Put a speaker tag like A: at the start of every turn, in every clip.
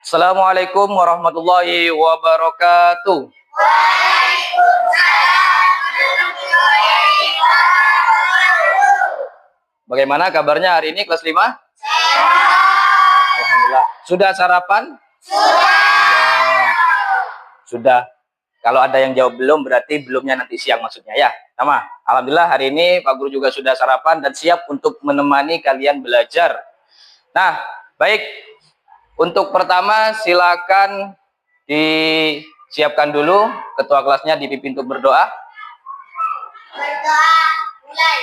A: Assalamualaikum warahmatullahi wabarakatuh. Bagaimana kabarnya hari ini kelas 5? Alhamdulillah. Sudah sarapan? Sudah. Kalau ada yang jawab belum, berarti belumnya nanti siang maksudnya ya. Sama. Alhamdulillah hari ini Pak Guru juga sudah sarapan dan siap untuk menemani kalian belajar. Nah, baik. Untuk pertama silakan disiapkan dulu ketua kelasnya dipimpin untuk berdoa.
B: Berdoa mulai.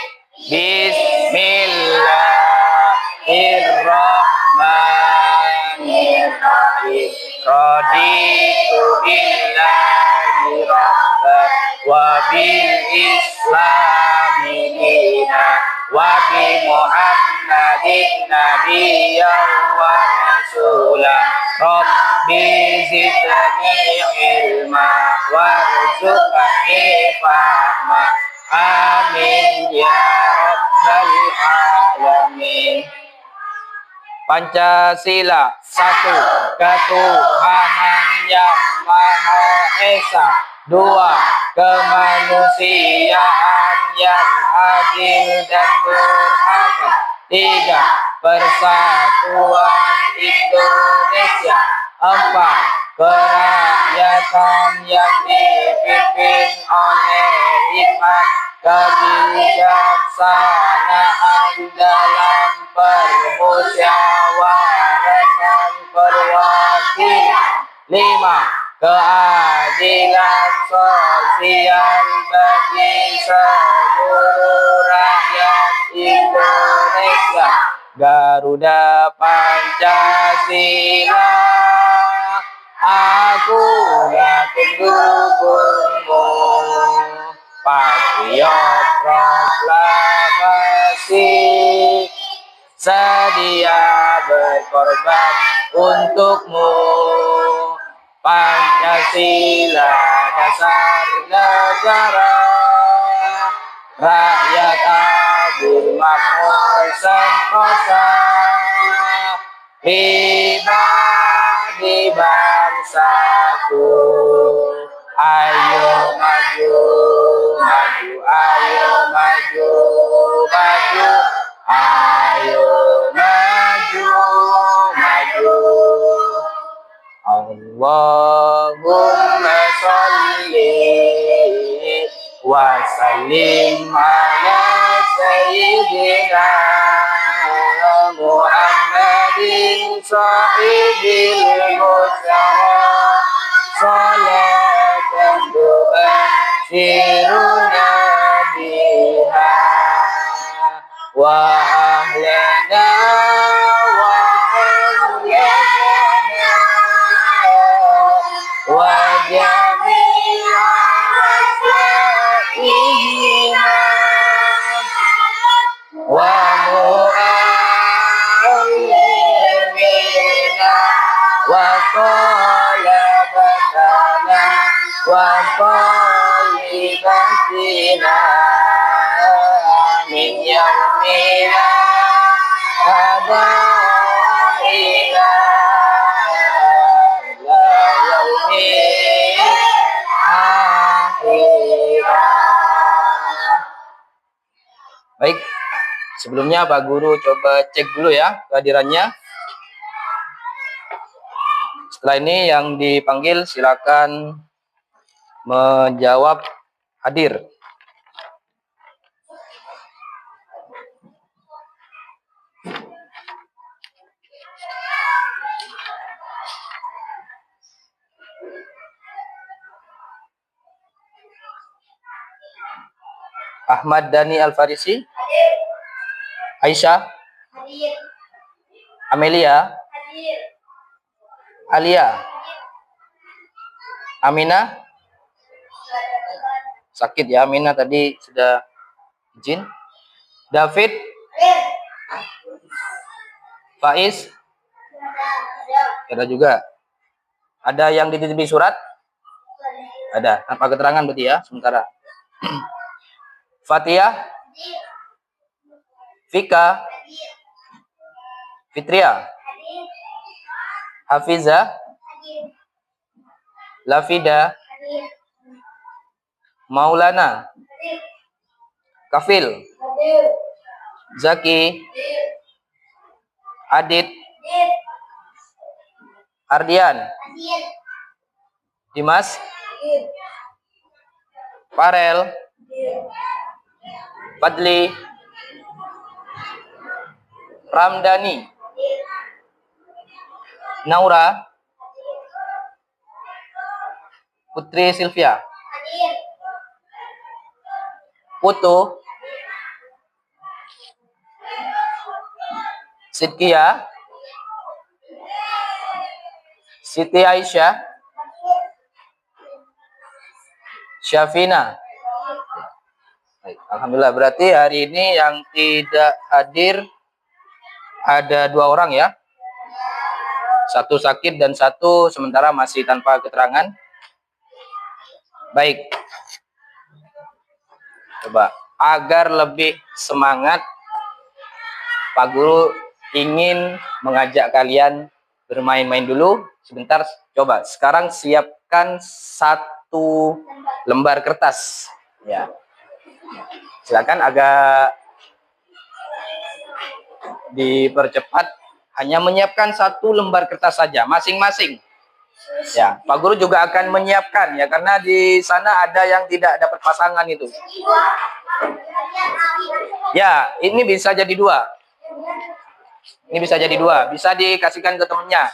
A: Bismillahirrahmanirrahim. Raditu billahi rabban wa bil islami dinan wa bi Muhammadin nabiyyan wa rasula. Rabbi zidni ilma warzuqni fahma. Amin ya rabbal alamin. Pancasila, satu, ketuhanan yang Maha Esa. Dua, kemanusiaan yang adil dan beradab. Tiga, persatuan Indonesia. Empat, kerakyatan yang dipimpin oleh hikmat kebijaksanaan dalam permusyawaratan perwakilan. Lima, keadilan sosial bagi seluruh rakyat Indonesia. Garuda Pancasila, akulah pendukungmu. Patriot proklamasi, sedia berkorban untukmu. Pancasila dasar negara, rakyat adil makmur sentosa, pribadi bangsaku. Ayo maju, maju, ayo maju, maju, ayo maju, maju. Allahumma sholli wa sallim ala sayyidina Muhammadin sahibil musyarah. Salatan tubashiruna biha wa ahlana wa awladana wa jami'a wasaihina wa mu'allimina wa talabatana wa talibatina min yaumina hada ila yaumil akhirah. Baik, sebelumnya Pak Guru coba cek dulu ya kehadirannya. Setelah ini yang dipanggil silakan menjawab hadir. Ahmad Dhani Al-Farisi. Aisyah.
B: Hadir.
A: Amelia.
B: Hadir.
A: Alia. Amina. Sakit ya Amina, tadi sudah izin. David. Faiz. Ada juga. Ada yang dititipi surat? Ada. Tanpa keterangan berarti ya sementara. Fatia. Vika. Fitria. Hafiza, Lafida, Maulana, Kafil, Zaki, Adit, Ardian, Dimas, Farel, Fadli, Ramdhani, Naura, Putri Sylvia, Putu, Sidkia, Siti Aisyah, Syafina. Baik, alhamdulillah, berarti hari ini yang tidak hadir ada 2 orang ya. Satu sakit dan satu sementara masih tanpa keterangan. Baik. Coba agar lebih semangat, Pak Guru ingin mengajak kalian bermain-main dulu sebentar. Coba sekarang siapkan 1 lembar kertas ya. Silakan agak dipercepat, hanya menyiapkan 1 lembar kertas saja masing-masing. Ya, Pak Guru juga akan menyiapkan ya, karena di sana ada yang tidak dapat pasangan itu. Ya, ini bisa jadi 2. Ini bisa jadi 2, bisa dikasihkan ke temennya.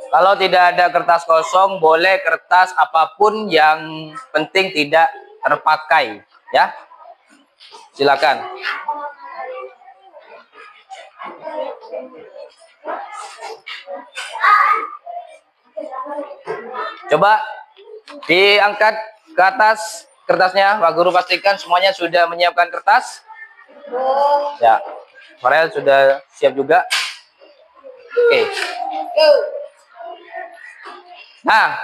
A: Kalau tidak ada kertas kosong, boleh kertas apapun yang penting tidak terpakai, ya. Silakan. Coba diangkat ke atas kertasnya, Pak Guru pastikan semuanya sudah menyiapkan kertas. Ya, Farel sudah siap juga. Oke. Nah,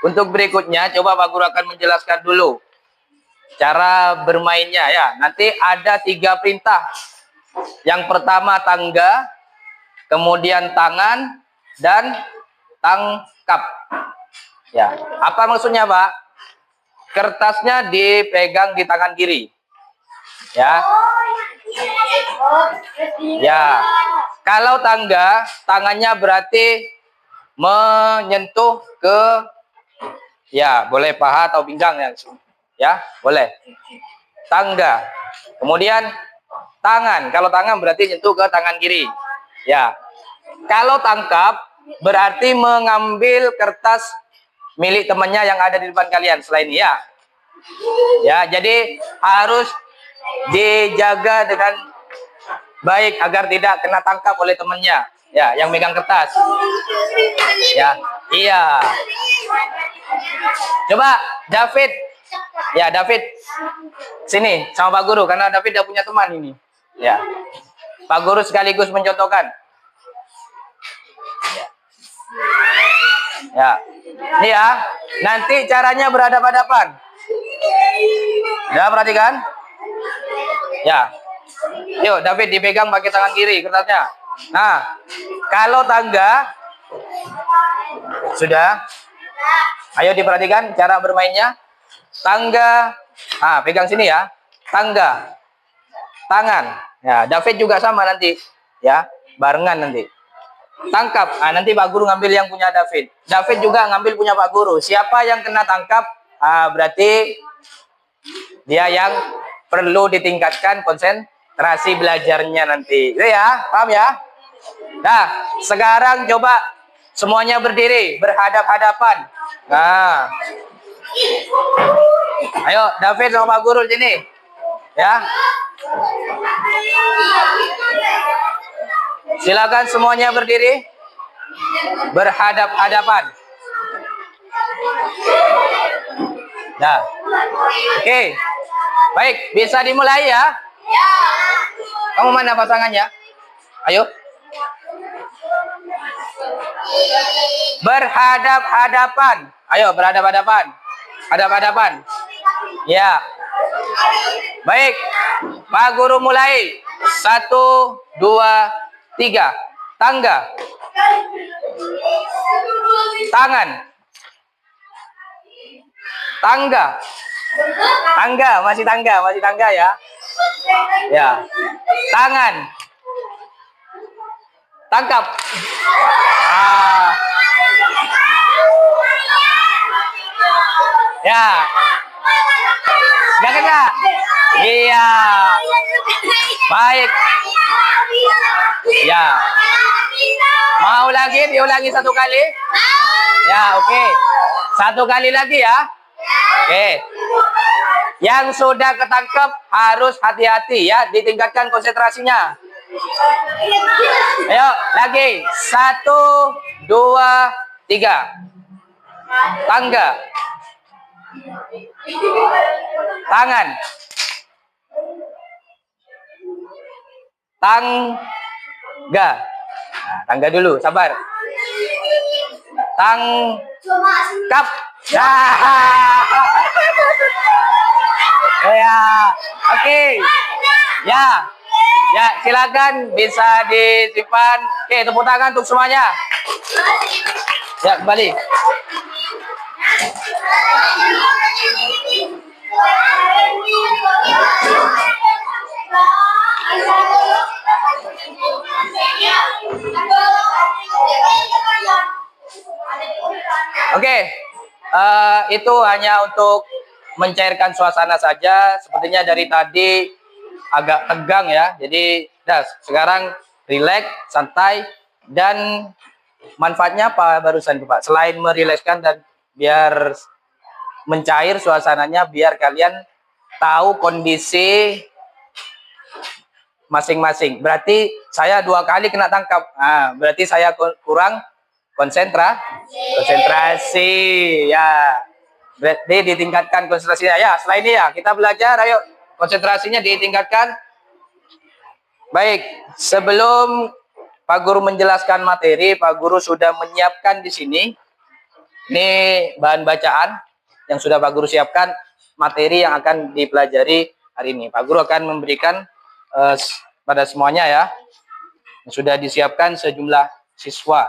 A: untuk berikutnya coba Pak Guru akan menjelaskan dulu cara bermainnya ya. Nanti ada 3 perintah. Yang pertama tangga, kemudian tangan, dan tangkap. Ya, apa maksudnya, Pak? Kertasnya dipegang di tangan kiri. Ya. Ya. Kalau tangga, tangannya berarti menyentuh ke, ya, boleh paha atau pinggang ya. Ya, boleh. Tangga. Kemudian tangan. Kalau tangan berarti nyentuh ke tangan kiri. Ya. Kalau tangkap berarti mengambil kertas milik temannya yang ada di depan kalian selain ya. Ya, jadi harus dijaga dengan baik agar tidak kena tangkap oleh temannya. Ya, yang megang kertas. Ya, iya. Coba David. Ya, David. Sini sama Pak Guru karena David tidak punya teman ini. Ya. Pak Guru sekaligus mencontohkan. Ya. Ini ya. Nanti caranya berhadapan-hadapan. Ya, perhatikan. Ya. Yuk, David dipegang pakai tangan kiri kertasnya. Nah, kalau tangga sudah. Ayo diperhatikan cara bermainnya. Tangga. Ah, pegang sini ya. Tangga. Tangan. Ya, David juga sama nanti. Ya, barengan nanti. Tangkap. Ah, nanti Pak Guru ngambil yang punya David. David juga ngambil punya Pak Guru. Siapa yang kena tangkap, berarti dia yang perlu ditingkatkan konsentrasi belajarnya nanti. Itu ya, paham ya? Nah, sekarang coba semuanya berdiri, berhadap-hadapan. Nah. Ayo, David sama Pak Guru sini. Ya. Silakan semuanya berdiri. Berhadap-hadapan. Nah, oke. Baik, bisa dimulai ya. Kamu mana pasangannya? Ayo. Berhadap-hadapan. Ayo, berhadap-hadapan. Hadap-hadapan. Ya. Baik. Pak Guru mulai. 1, 2, 3. Tangga. Tangan. Tangga. Tangga, masih tangga ya. Ya. Tangan. Tangkap. Ah. Ya. Gak kena. Iya. Baik. Ya. Mau lagi diulangi 1 kali? Ya, oke. 1 kali lagi ya. Oke. Yang sudah ketangkep harus hati-hati ya, ditingkatkan konsentrasinya. Ayo, lagi. 1, 2, 3. Tangga. Tangan. Tangga. Nah, tangga dulu, sabar. Tangkap. Nah. Ya, oke. Ya. Ya, silakan bisa disimpan. Oke, tepuk tangan untuk semuanya. Ya, kembali. Oke, itu hanya untuk mencairkan suasana saja. Sepertinya dari tadi agak tegang ya. Jadi, sekarang rileks, santai, dan manfaatnya apa barusan Pak? Selain merilekskan dan biar mencair suasananya, biar kalian tahu kondisi masing-masing. Berarti saya 2 kali kena tangkap. Nah, berarti saya kurang konsentrasi ya. Berarti ditingkatkan konsentrasinya ya. Setelah ini ya kita belajar, ayo konsentrasinya ditingkatkan. Baik, sebelum Pak Guru menjelaskan materi, Pak Guru sudah menyiapkan di sini. Ini bahan bacaan yang sudah Pak Guru siapkan, materi yang akan dipelajari hari ini. Pak Guru akan memberikan pada semuanya ya. Sudah disiapkan sejumlah siswa.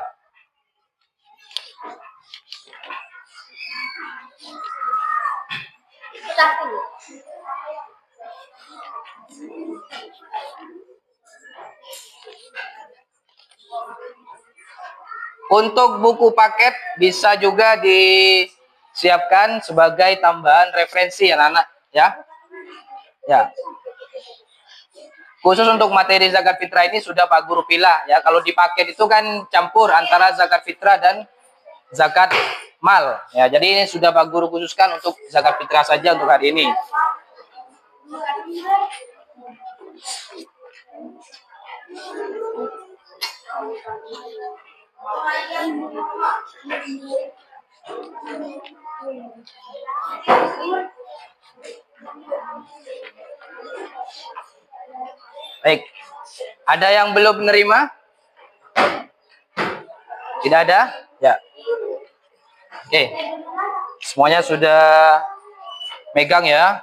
A: Untuk buku paket bisa juga disiapkan sebagai tambahan referensi anak-anak ya. Ya. Khusus untuk materi zakat fitrah ini sudah Pak Guru pilah ya. Kalau di paket itu kan campur antara zakat fitrah dan zakat mal ya. Jadi ini sudah Pak Guru khususkan untuk zakat fitrah saja untuk hari ini. Baik. Ada yang belum menerima? Tidak ada? Ya. Oke. Semuanya sudah megang ya.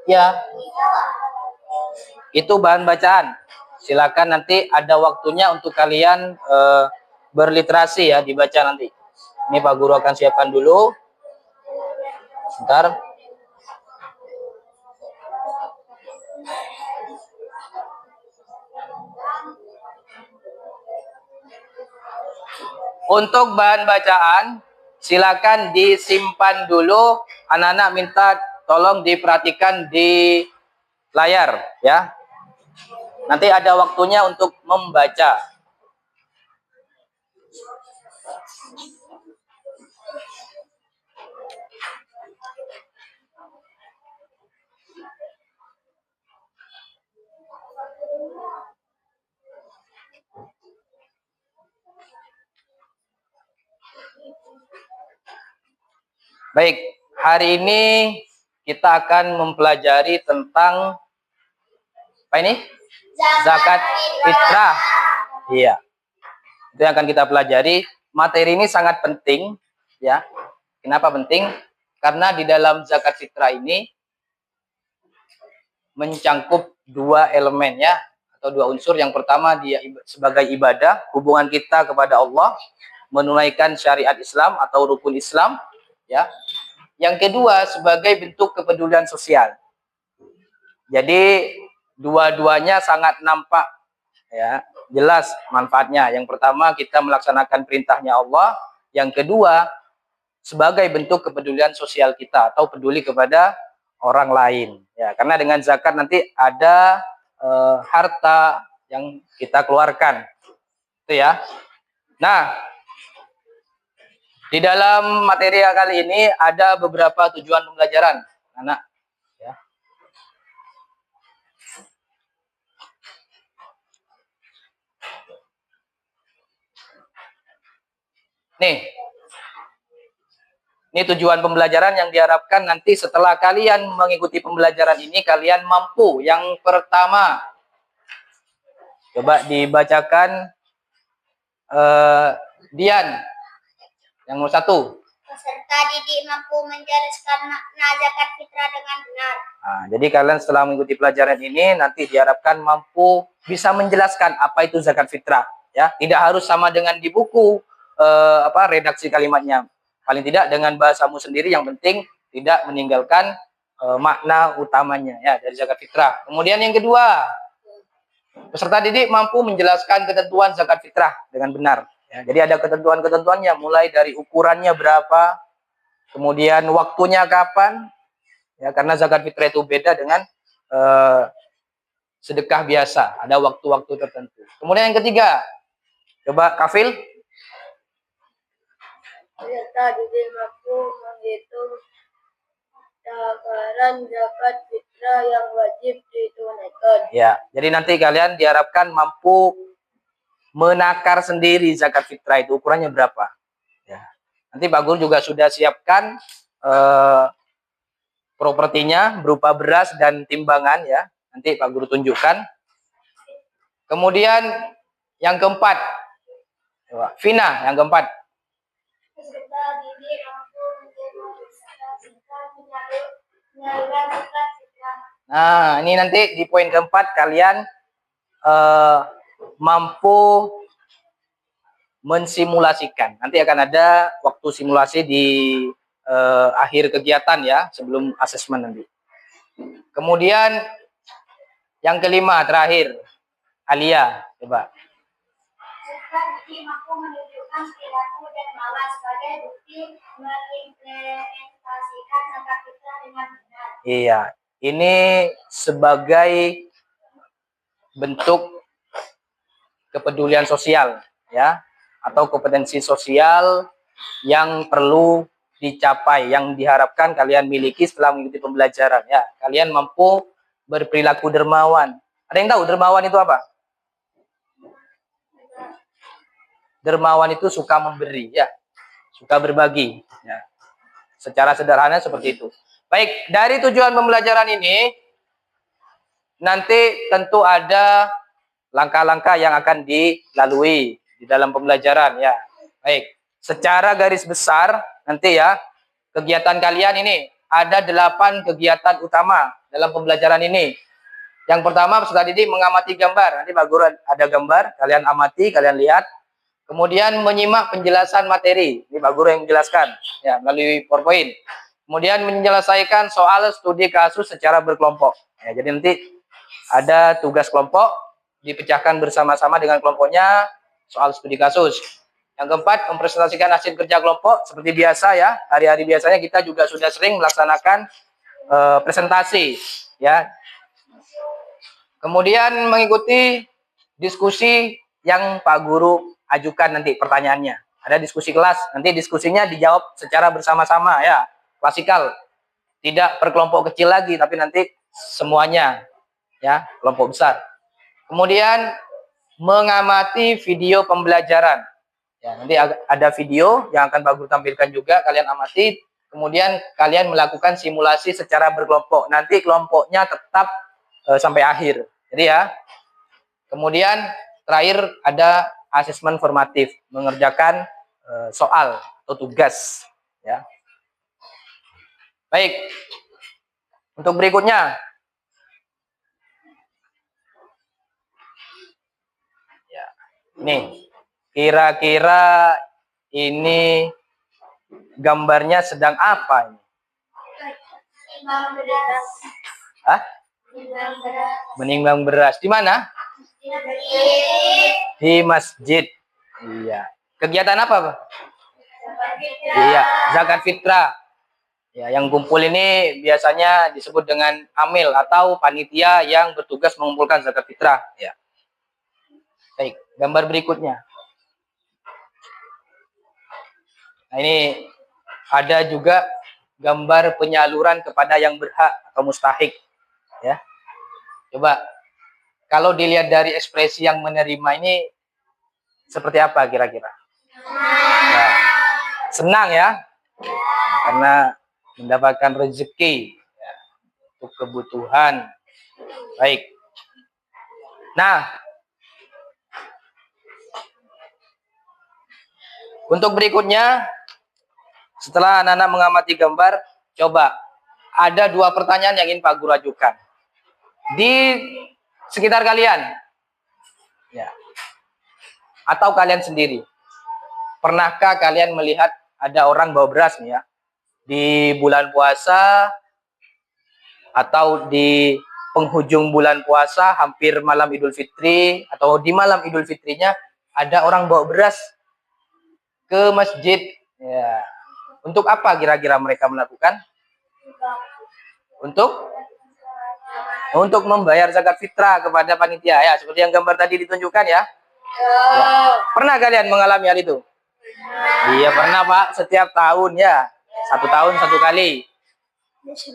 A: Ya, itu bahan bacaan. Silakan nanti ada waktunya untuk kalian berliterasi ya, dibaca nanti. Ini Pak Guru akan siapkan dulu. Sebentar. Untuk bahan bacaan, silakan disimpan dulu. Anak-anak minta tolong diperhatikan di layar ya. Nanti ada waktunya untuk membaca. Baik, hari ini kita akan mempelajari tentang apa ini? Zakat fitrah. Iya. Itu yang akan kita pelajari. Materi ini sangat penting ya. Kenapa penting? Karena di dalam zakat fitrah ini mencangkup dua elemen ya, atau dua unsur. Yang pertama dia sebagai ibadah, hubungan kita kepada Allah, menunaikan syariat Islam atau rukun Islam ya. Yang kedua sebagai bentuk kepedulian sosial. Jadi dua-duanya sangat nampak ya, jelas manfaatnya. Yang pertama kita melaksanakan perintahnya Allah, yang kedua sebagai bentuk kepedulian sosial kita atau peduli kepada orang lain ya. Karena dengan zakat nanti ada harta yang kita keluarkan. Itu ya. Nah, di dalam materi kali ini ada beberapa tujuan pembelajaran, anak. Ya. Ini tujuan pembelajaran yang diharapkan nanti setelah kalian mengikuti pembelajaran ini, kalian mampu. Yang pertama, coba dibacakan Dian. Yang nomor 1.
B: Peserta didik mampu menjelaskan makna zakat fitrah dengan benar.
A: Nah, jadi kalian setelah mengikuti pelajaran ini nanti diharapkan mampu bisa menjelaskan apa itu zakat fitrah. Ya, tidak harus sama dengan di buku redaksi kalimatnya. Paling tidak dengan bahasamu sendiri, yang penting tidak meninggalkan makna utamanya ya dari zakat fitrah. Kemudian yang kedua, peserta didik mampu menjelaskan ketentuan zakat fitrah dengan benar. Ya, jadi ada ketentuan-ketentuannya, mulai dari ukurannya berapa, kemudian waktunya kapan, ya karena zakat fitrah itu beda dengan sedekah biasa, ada waktu-waktu tertentu. Kemudian yang ketiga, coba Kafil.
B: Peserta didik mampu menghitung takaran zakat fitrah yang wajib ditunaikan.
A: Ya, jadi nanti kalian diharapkan mampu menakar sendiri zakat fitrah itu ukurannya berapa. Ya. Nanti Pak Guru juga sudah siapkan propertinya berupa beras dan timbangan ya. Nanti Pak Guru tunjukkan. Kemudian yang keempat, coba Vina yang keempat.
B: Peserta didik mampu menyalurkan zakat fitrah.
A: Nah, ini nanti di poin keempat kalian mampu mensimulasikan. Nanti akan ada waktu simulasi di akhir kegiatan ya, sebelum asesmen nanti. Kemudian yang kelima terakhir, Alia, coba.
B: Peserta didik mampu menunjukkan perilaku dermawan sebagai bukti mengimplementasikan zakat fitrah dengan benar.
A: Iya, ini sebagai bentuk kepedulian sosial ya, atau kompetensi sosial yang perlu dicapai, yang diharapkan kalian miliki setelah mengikuti pembelajaran ya. Kalian mampu berperilaku dermawan. Ada yang tahu dermawan itu apa? Dermawan itu suka memberi ya, suka berbagi ya. Secara sederhana seperti itu. Baik, dari tujuan pembelajaran ini nanti tentu ada langkah-langkah yang akan dilalui di dalam pembelajaran ya. Baik, secara garis besar nanti ya, kegiatan kalian ini ada 8 kegiatan utama dalam pembelajaran ini. Yang pertama peserta didik mengamati gambar. Nanti Pak Guru ada gambar, kalian amati, kalian lihat. Kemudian menyimak penjelasan materi. Ini Pak Guru yang menjelaskan ya melalui PowerPoint. Kemudian menyelesaikan soal studi kasus secara berkelompok. Ya, jadi nanti ada tugas kelompok dipecahkan bersama-sama dengan kelompoknya soal studi kasus. Yang keempat, mempresentasikan hasil kerja kelompok seperti biasa ya. Hari-hari biasanya kita juga sudah sering melaksanakan presentasi ya. Kemudian mengikuti diskusi yang Pak Guru ajukan nanti pertanyaannya. Ada diskusi kelas, nanti diskusinya dijawab secara bersama-sama ya. Klasikal. Tidak per kelompok kecil lagi, tapi nanti semuanya ya, kelompok besar. Kemudian mengamati video pembelajaran. Ya, nanti ada video yang akan Pak Guru tampilkan juga, kalian amati. Kemudian kalian melakukan simulasi secara berkelompok. Nanti kelompoknya tetap sampai akhir. Jadi ya. Kemudian terakhir ada asesmen formatif, mengerjakan soal atau tugas ya. Baik. Untuk berikutnya. Ya. Nih. Kira-kira ini gambarnya sedang apa ini? Hah? Menimbang beras. Di mana? Di masjid. Iya. Kegiatan apa, Pak? Iya, zakat fitrah. Ya, yang kumpul ini biasanya disebut dengan amil atau panitia yang bertugas mengumpulkan zakat fitrah. Ya. Baik, gambar berikutnya. Nah, ini ada juga gambar penyaluran kepada yang berhak atau mustahik. Ya. Coba, kalau dilihat dari ekspresi yang menerima ini, seperti apa kira-kira? Nah, senang ya, karena mendapatkan rezeki ya, untuk kebutuhan. Baik. Nah, untuk berikutnya, setelah anak-anak mengamati gambar, coba ada 2 pertanyaan yang ingin Pak Guru ajukan di sekitar kalian, ya, atau kalian sendiri. Pernahkah kalian melihat ada orang bawa beras nih ya di bulan puasa atau di penghujung bulan puasa, hampir malam Idul Fitri atau di malam Idul Fitrinya ada orang bawa beras ke masjid. Ya. Untuk apa kira-kira mereka melakukan? Untuk membayar zakat fitrah kepada panitia ya, seperti yang gambar tadi ditunjukkan ya. Ya. Pernah kalian mengalami hal itu? Iya pernah Pak, setiap tahun ya, 1 tahun 1 kali.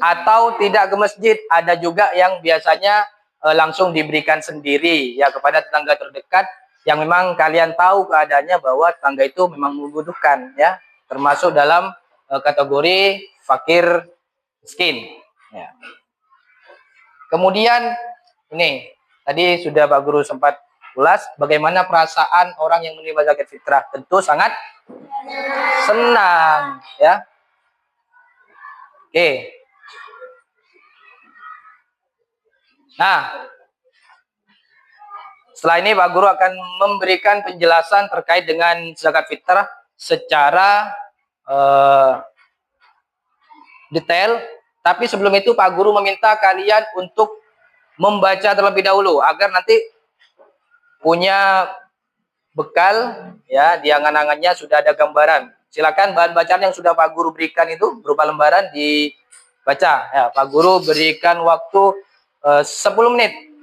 A: Atau tidak ke masjid, ada juga yang biasanya langsung diberikan sendiri ya kepada tetangga terdekat yang memang kalian tahu keadaannya bahwa tetangga itu memang membutuhkan ya, termasuk dalam kategori fakir miskin ya. Kemudian ini tadi sudah Pak Guru sempat ulas bagaimana perasaan orang yang menerima zakat fitrah, tentu sangat senang ya. Oke. Nah, setelah ini Pak Guru akan memberikan penjelasan terkait dengan zakat fitrah secara detail. Tapi sebelum itu Pak Guru meminta kalian untuk membaca terlebih dahulu agar nanti punya bekal ya, di angan-angannya sudah ada gambaran. Silakan bahan bacaan yang sudah Pak Guru berikan itu berupa lembaran dibaca ya. Pak Guru berikan waktu 10 menit.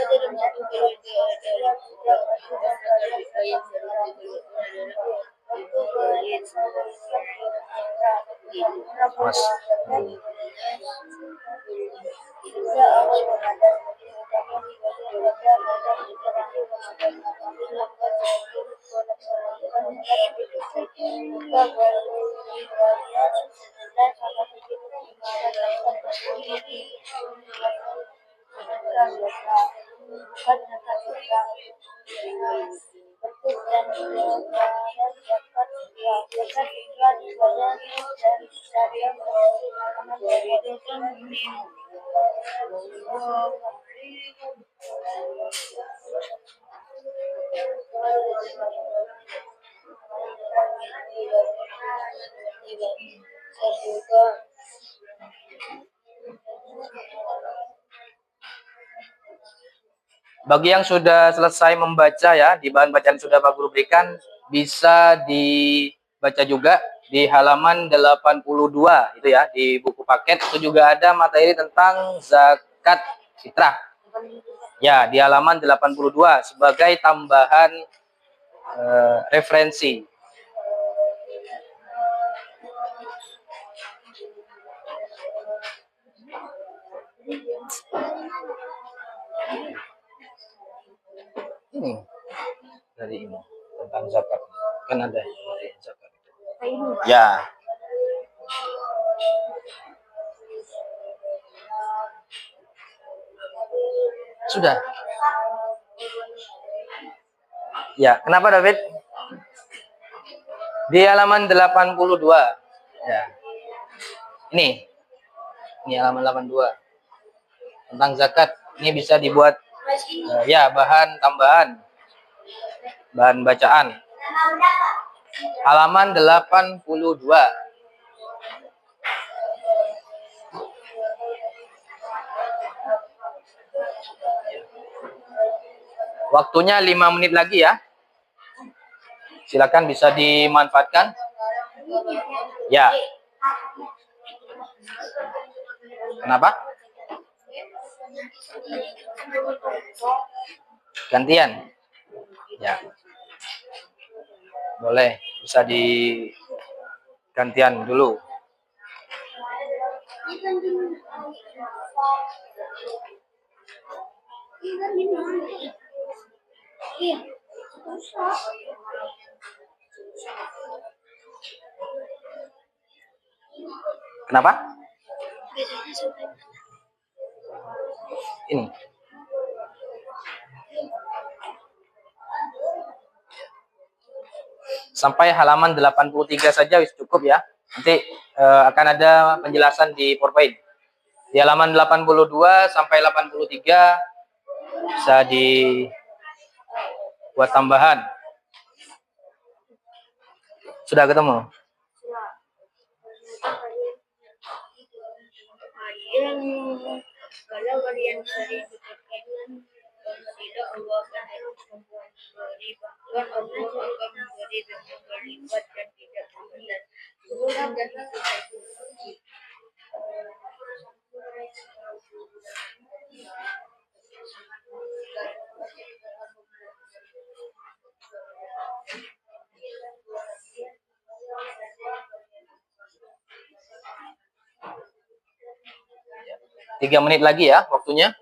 B: dalam satu periode adalah yang
A: Mas. Bagi yang sudah selesai membaca ya, di bahan bacaan sudah Pak Guru berikan, bisa dibaca juga di halaman 82 itu ya, di buku paket itu juga ada materi tentang zakat fitrah. Ya, di halaman 82 sebagai tambahan referensi. Ini dari ini tentang zakat kan ada zakat. Ya. Sudah. Ya, kenapa David? Di halaman 82. Ya. Ini halaman 82. Tentang zakat. Ini bisa dibuat ya bahan tambahan. Bahan bacaan. Halaman 82. Waktunya 5 menit lagi ya. Silakan bisa dimanfaatkan. Ya. Kenapa? Gantian. Ya. Boleh, bisa gantian dulu. Kenapa? Ini. Sampai halaman 83 saja cukup ya. Nanti akan ada penjelasan di PowerPoint. Di halaman 82 sampai 83 bisa dibuat tambahan. Sudah ketemu? Kalau kalian sering berkaitan tidak Allah akan memberi bahkan Allah akan memberi dengan berlipat dan tidak berlipat. Semoga dan Tiga menit lagi ya waktunya.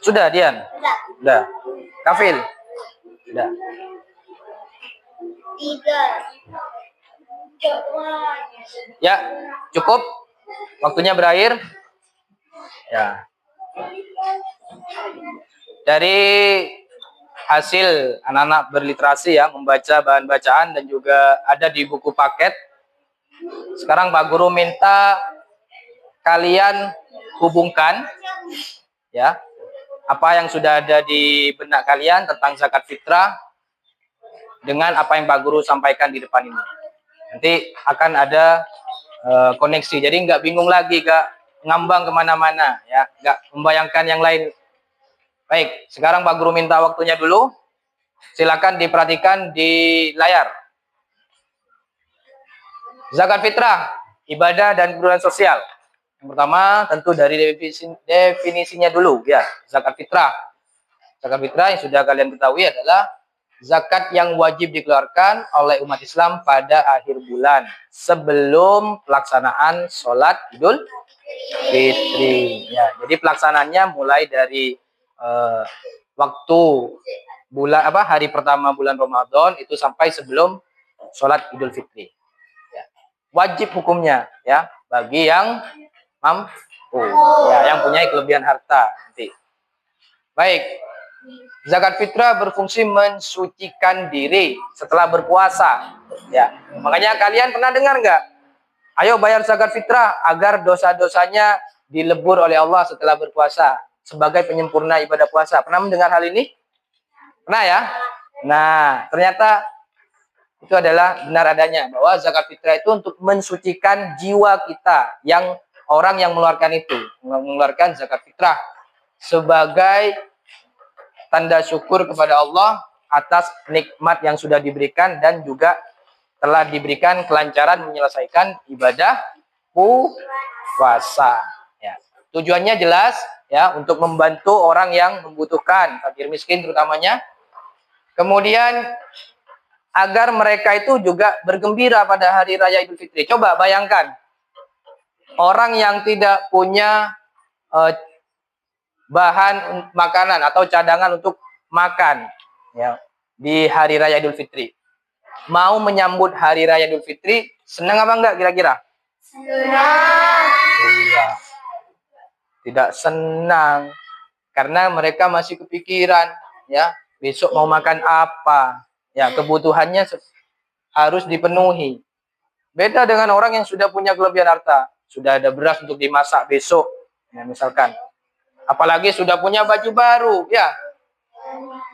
A: Sudah, Dian? Sudah. Kafil? Sudah. 3. Ya, cukup. Waktunya berakhir. Ya. Dari hasil anak-anak berliterasi ya, membaca bahan bacaan dan juga ada di buku paket. Sekarang Pak Guru minta kalian hubungkan ya apa yang sudah ada di benak kalian tentang zakat fitrah dengan apa yang Pak Guru sampaikan di depan ini. Nanti akan ada koneksi, jadi nggak bingung lagi, nggak ngambang kemana-mana ya, nggak membayangkan yang lain. Baik, sekarang Pak Guru minta waktunya dulu. Silakan diperhatikan di layar. Zakat fitrah, ibadah dan kepedulian sosial. Yang pertama tentu dari definisinya dulu ya. Zakat fitrah. Zakat fitrah yang sudah kalian ketahui adalah zakat yang wajib dikeluarkan oleh umat Islam pada akhir bulan sebelum pelaksanaan sholat Idul Fitri. Ya, jadi pelaksanaannya mulai dari waktu hari pertama bulan Ramadan itu sampai sebelum sholat Idul Fitri. Ya. Wajib hukumnya ya bagi yang mampu, ya, yang punya kelebihan harta nanti. Baik, zakat fitrah berfungsi mensucikan diri setelah berpuasa. Ya, makanya kalian pernah dengar nggak? Ayo bayar zakat fitrah agar dosa-dosanya dilebur oleh Allah setelah berpuasa sebagai penyempurna ibadah puasa. Pernah mendengar hal ini? Pernah ya? Nah, ternyata itu adalah benar adanya bahwa zakat fitrah itu untuk mensucikan jiwa kita, yang orang yang mengeluarkan zakat fitrah sebagai tanda syukur kepada Allah atas nikmat yang sudah diberikan dan juga telah diberikan kelancaran menyelesaikan ibadah puasa. Ya. Tujuannya jelas ya, untuk membantu orang yang membutuhkan, fakir miskin terutamanya. Kemudian agar mereka itu juga bergembira pada hari raya Idul Fitri. Coba bayangkan orang yang tidak punya bahan makanan atau cadangan untuk makan ya di hari raya Idul Fitri. Mau menyambut hari raya Idul Fitri, senang apa enggak kira-kira?
B: Senang.
A: Iya. Tidak senang karena mereka masih kepikiran ya, besok mau makan apa? Ya, kebutuhannya harus dipenuhi. Beda dengan orang yang sudah punya kelebihan harta, sudah ada beras untuk dimasak besok, ya, misalkan. Apalagi sudah punya baju baru, ya.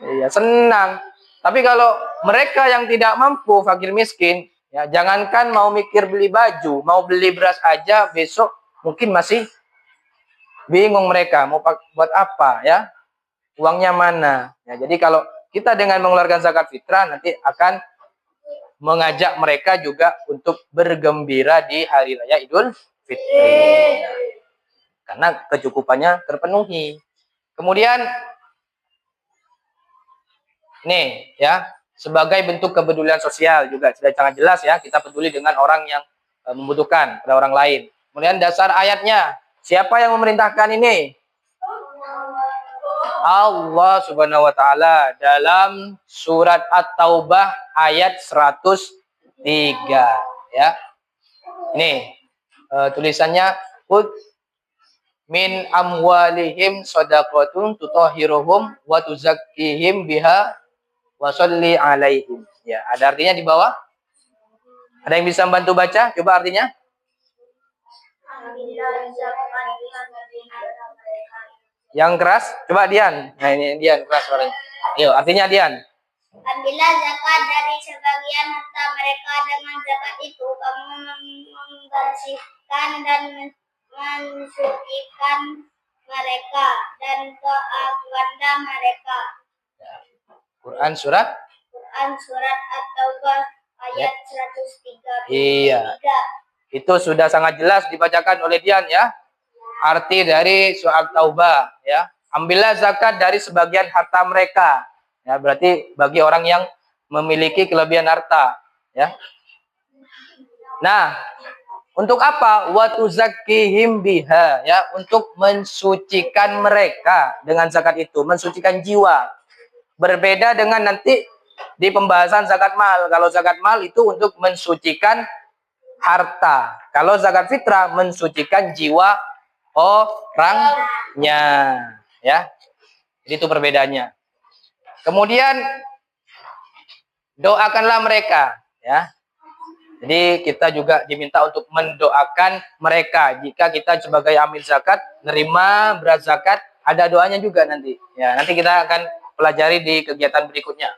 A: Iya, senang. Tapi kalau mereka yang tidak mampu, fakir miskin, ya, jangankan mau mikir beli baju, mau beli beras aja besok mungkin masih bingung mereka mau buat apa ya, uangnya mana ya. Jadi kalau kita dengan mengeluarkan zakat fitrah nanti akan mengajak mereka juga untuk bergembira di hari raya Idul Fitri ya, karena kecukupannya terpenuhi. Kemudian nih ya, sebagai bentuk kepedulian sosial juga sudah sangat jelas ya, kita peduli dengan orang yang membutuhkan pada orang lain. Kemudian dasar ayatnya, siapa yang memerintahkan ini? Allah Subhanahu wa taala dalam surat At-Taubah ayat 103 ya. Nih tulisannya min amwalihim shadaqatun tutahhiruhum wa tuzakkihim biha wa sholli alaihim. Ya, ada artinya di bawah. Ada yang bisa membantu baca? Coba artinya. Yang keras, coba Dian. Nah ini Dian keras suaranya. Ayo, artinya Dian.
B: Ambillah zakat dari sebagian harta mereka, dengan zakat itu kamu membersihkan dan mensucikan mereka dan keagama mereka.
A: Quran surat
B: At-Taubah ayat 103.
A: Iya. Itu sudah sangat jelas dibacakan oleh Dian ya. Arti dari surat Taubah ya. Ambillah zakat dari sebagian harta mereka. Ya, berarti bagi orang yang memiliki kelebihan harta ya. Nah, untuk apa? Wa tuzakkihim biha ya, untuk mensucikan mereka dengan zakat itu, mensucikan jiwa. Berbeda dengan nanti di pembahasan zakat mal. Kalau zakat mal itu untuk mensucikan harta. Kalau zakat fitrah mensucikan jiwa orangnya, ya. Jadi itu perbedaannya. Kemudian doakanlah mereka, ya. Jadi kita juga diminta untuk mendoakan mereka. Jika kita sebagai amil zakat, nerima beras zakat, ada doanya juga nanti. Ya, nanti kita akan pelajari di kegiatan berikutnya.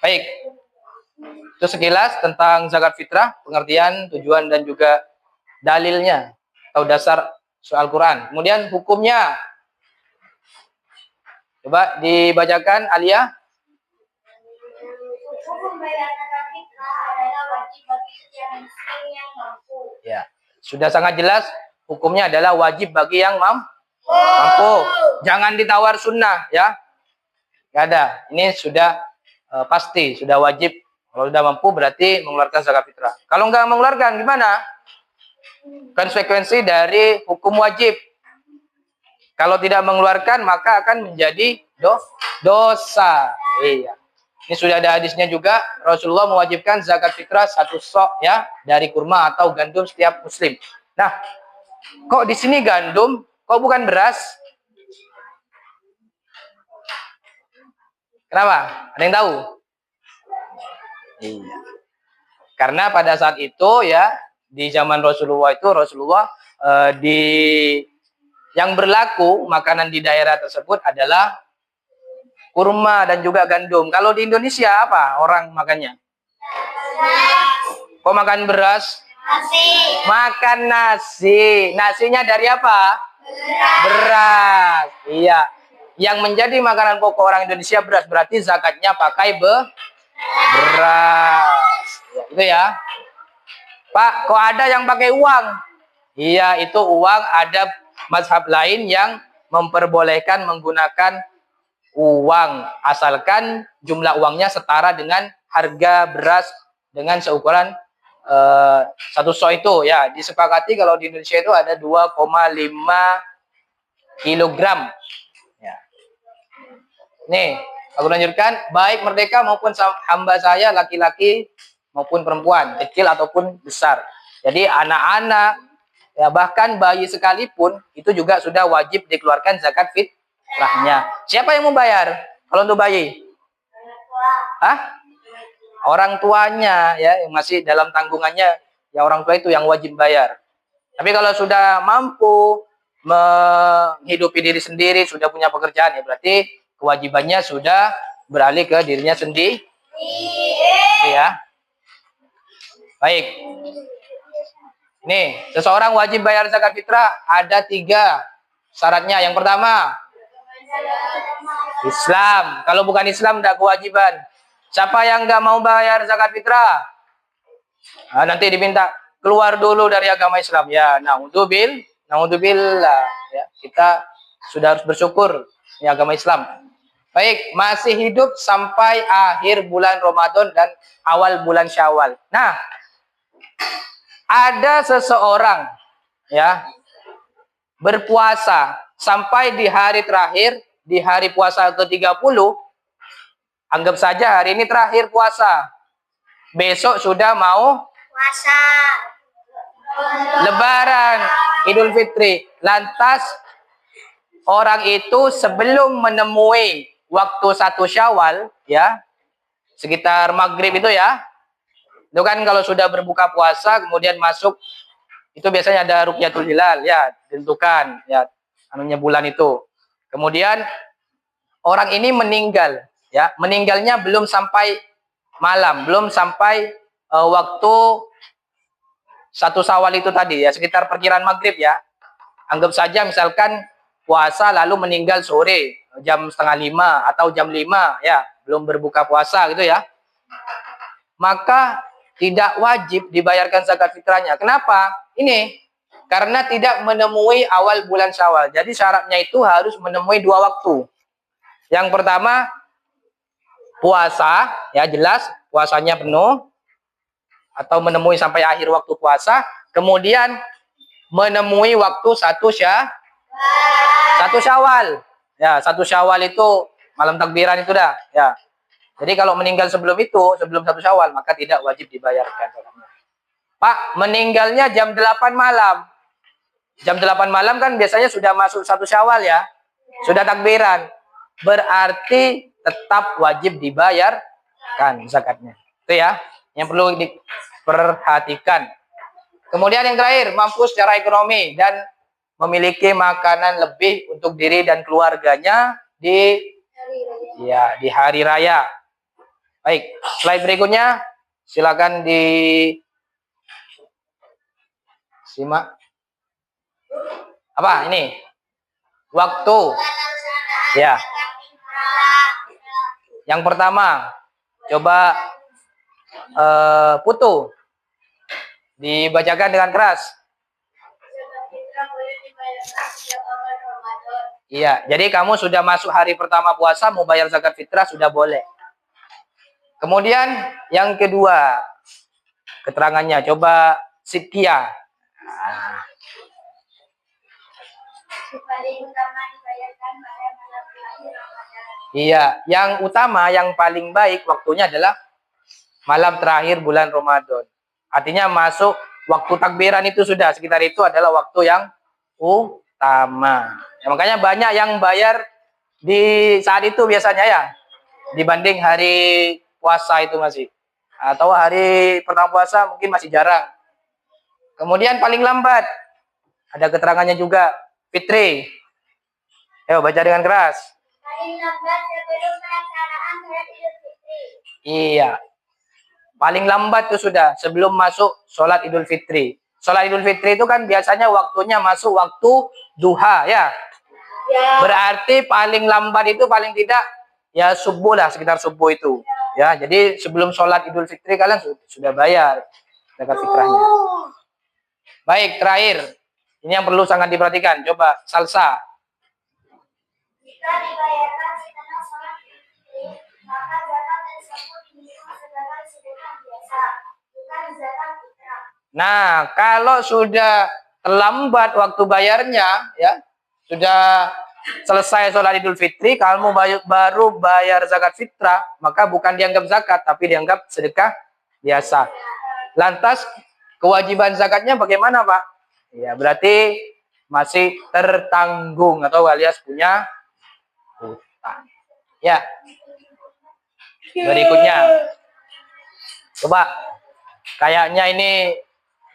A: Baik, itu sekilas tentang zakat fitrah, pengertian, tujuan, dan juga dalilnya atau dasar soal Quran. Kemudian hukumnya. Coba dibacakan, Alia.
B: Hukum membayar zakat fitrah adalah wajib bagi setiap muslim yang mampu.
A: Ya, sudah sangat jelas. Hukumnya adalah wajib bagi yang mampu. Jangan ditawar sunnah, ya. Gak ada. Ini sudah pasti, sudah wajib. Kalau sudah mampu berarti mengeluarkan zakat fitrah. Kalau nggak mengeluarkan gimana? Konsekuensi dari hukum wajib. Kalau tidak mengeluarkan maka akan menjadi dosa. Iya. Ini sudah ada hadisnya juga. Rasulullah mewajibkan zakat fitrah 1 sok, ya, dari kurma atau gandum setiap muslim. Nah, kok di sini gandum, kok bukan beras? Kenapa? Ada yang tahu? Iya. Karena pada saat itu, ya, di zaman Rasulullah itu yang berlaku makanan di daerah tersebut adalah kurma dan juga gandum. Kalau di Indonesia apa orang makannya? Kok makan beras?
B: Nasi.
A: Makan nasi. Nasinya dari apa? Beras. Iya. Yang menjadi makanan pokok orang Indonesia beras, berarti zakatnya pakai beras. Ya, itu ya. Pak, kok ada yang pakai uang? Iya, itu uang. Ada mazhab lain yang memperbolehkan menggunakan uang, asalkan jumlah uangnya setara dengan harga beras dengan seukuran 1 sok itu, ya. Disepakati kalau di Indonesia itu ada 2,5 kilogram. Ya. Nih, aku lanjutkan. Baik merdeka maupun hamba saya, laki-laki maupun perempuan, kecil ataupun besar. Jadi anak-anak, ya, bahkan bayi sekalipun itu juga sudah wajib dikeluarkan zakat fitrahnya. Siapa yang membayar kalau untuk bayi? Hah? Orang tuanya, ya, yang masih dalam tanggungannya, ya, orang tua itu yang wajib bayar. Tapi kalau sudah mampu menghidupi diri sendiri, sudah punya pekerjaan, ya, berarti kewajibannya sudah beralih ke dirinya sendiri. Ya. Baik. Nih, seseorang wajib bayar zakat fitrah ada 3 syaratnya. Yang pertama, Islam. Kalau bukan Islam, tidak kewajiban. Siapa yang nggak mau bayar zakat fitrah? Nah, nanti diminta keluar dulu dari agama Islam. Ya, naudzubillah. Ya, kita sudah harus bersyukur di agama Islam. Baik, masih hidup sampai akhir bulan Ramadan dan awal bulan Syawal. Nah, ada seseorang, ya, berpuasa sampai di hari terakhir, di hari puasa ke-30, anggap saja hari ini terakhir puasa. Besok sudah mau
B: Puasa.
A: Lebaran, Idul Fitri. Lantas orang itu sebelum menemui waktu 1 Syawal, ya, sekitar maghrib itu, ya. Itu kan kalau sudah berbuka puasa kemudian masuk, itu biasanya ada Rukyatul Hilal, ya, ditentukan, ya, anunya bulan itu. Kemudian orang ini meninggal, ya, meninggalnya belum sampai malam, belum sampai waktu 1 Syawal itu tadi, ya, sekitar perkiraan maghrib, ya. Anggap saja misalkan puasa lalu meninggal sore jam 4:30 atau jam 5, ya, belum berbuka puasa gitu, ya. Maka tidak wajib dibayarkan zakat fitrahnya. Kenapa? Ini karena tidak menemui awal bulan Syawal. Jadi syaratnya itu harus menemui 2 waktu. Yang pertama puasa, ya, jelas puasanya penuh atau menemui sampai akhir waktu puasa, kemudian menemui waktu 1 Syawal. Ya, 1 Syawal itu malam takbiran itu dah, ya. Jadi kalau meninggal sebelum itu, sebelum 1 Syawal, maka tidak wajib dibayarkan. Pak, meninggalnya jam 8 malam. Jam 8 malam kan biasanya sudah masuk 1 Syawal ya. Sudah takbiran. Berarti tetap wajib dibayarkan zakatnya. Itu ya, yang perlu diperhatikan. Kemudian yang terakhir, mampu secara ekonomi dan memiliki makanan lebih untuk diri dan keluarganya di hari raya. Baik, slide berikutnya silakan disimak. Apa ini? Waktu. Ya. Yang pertama, coba Putu dibacakan dengan keras. Iya, jadi kamu sudah masuk hari pertama puasa, mau bayar zakat fitrah sudah boleh. Kemudian yang kedua, keterangannya coba Sitkia. Nah. Iya, yang utama, yang paling baik waktunya adalah malam terakhir bulan Ramadan. Artinya masuk waktu takbiran itu sudah, sekitar itu adalah waktu yang utama. Ya, makanya banyak yang bayar di saat itu biasanya ya, dibanding hari puasa itu masih. Atau hari pertama puasa mungkin masih jarang. Kemudian paling lambat, ada keterangannya juga, Fitri. Ayo baca dengan keras.
B: Paling lambat sebelum pelaksanaan sholat Idul Fitri.
A: Iya. Paling lambat itu sudah sebelum masuk sholat Idul Fitri. Sholat Idul Fitri itu kan biasanya waktunya masuk waktu duha ya. Ya. Berarti paling lambat itu paling tidak ya subuh lah, sekitar subuh itu. Ya, jadi sebelum sholat Idul Fitri kalian sudah bayar zakat fitrahnya. Baik, terakhir. Ini yang perlu sangat diperhatikan. Coba Salsa.
B: Jika dibayarkan setelah sholat Idul Fitri, maka zakat tersebut dihitung sebagai sedekah biasa, bukan zakat fitrah.
A: Nah, kalau sudah terlambat waktu bayarnya, ya sudah selesai sholat Idul Fitri, kamu baru bayar zakat fitrah, maka bukan dianggap zakat, tapi dianggap sedekah biasa. Lantas kewajiban zakatnya bagaimana, Pak? Ya, berarti masih tertanggung atau alias punya hutang. Ya. Berikutnya. Coba. Kayaknya ini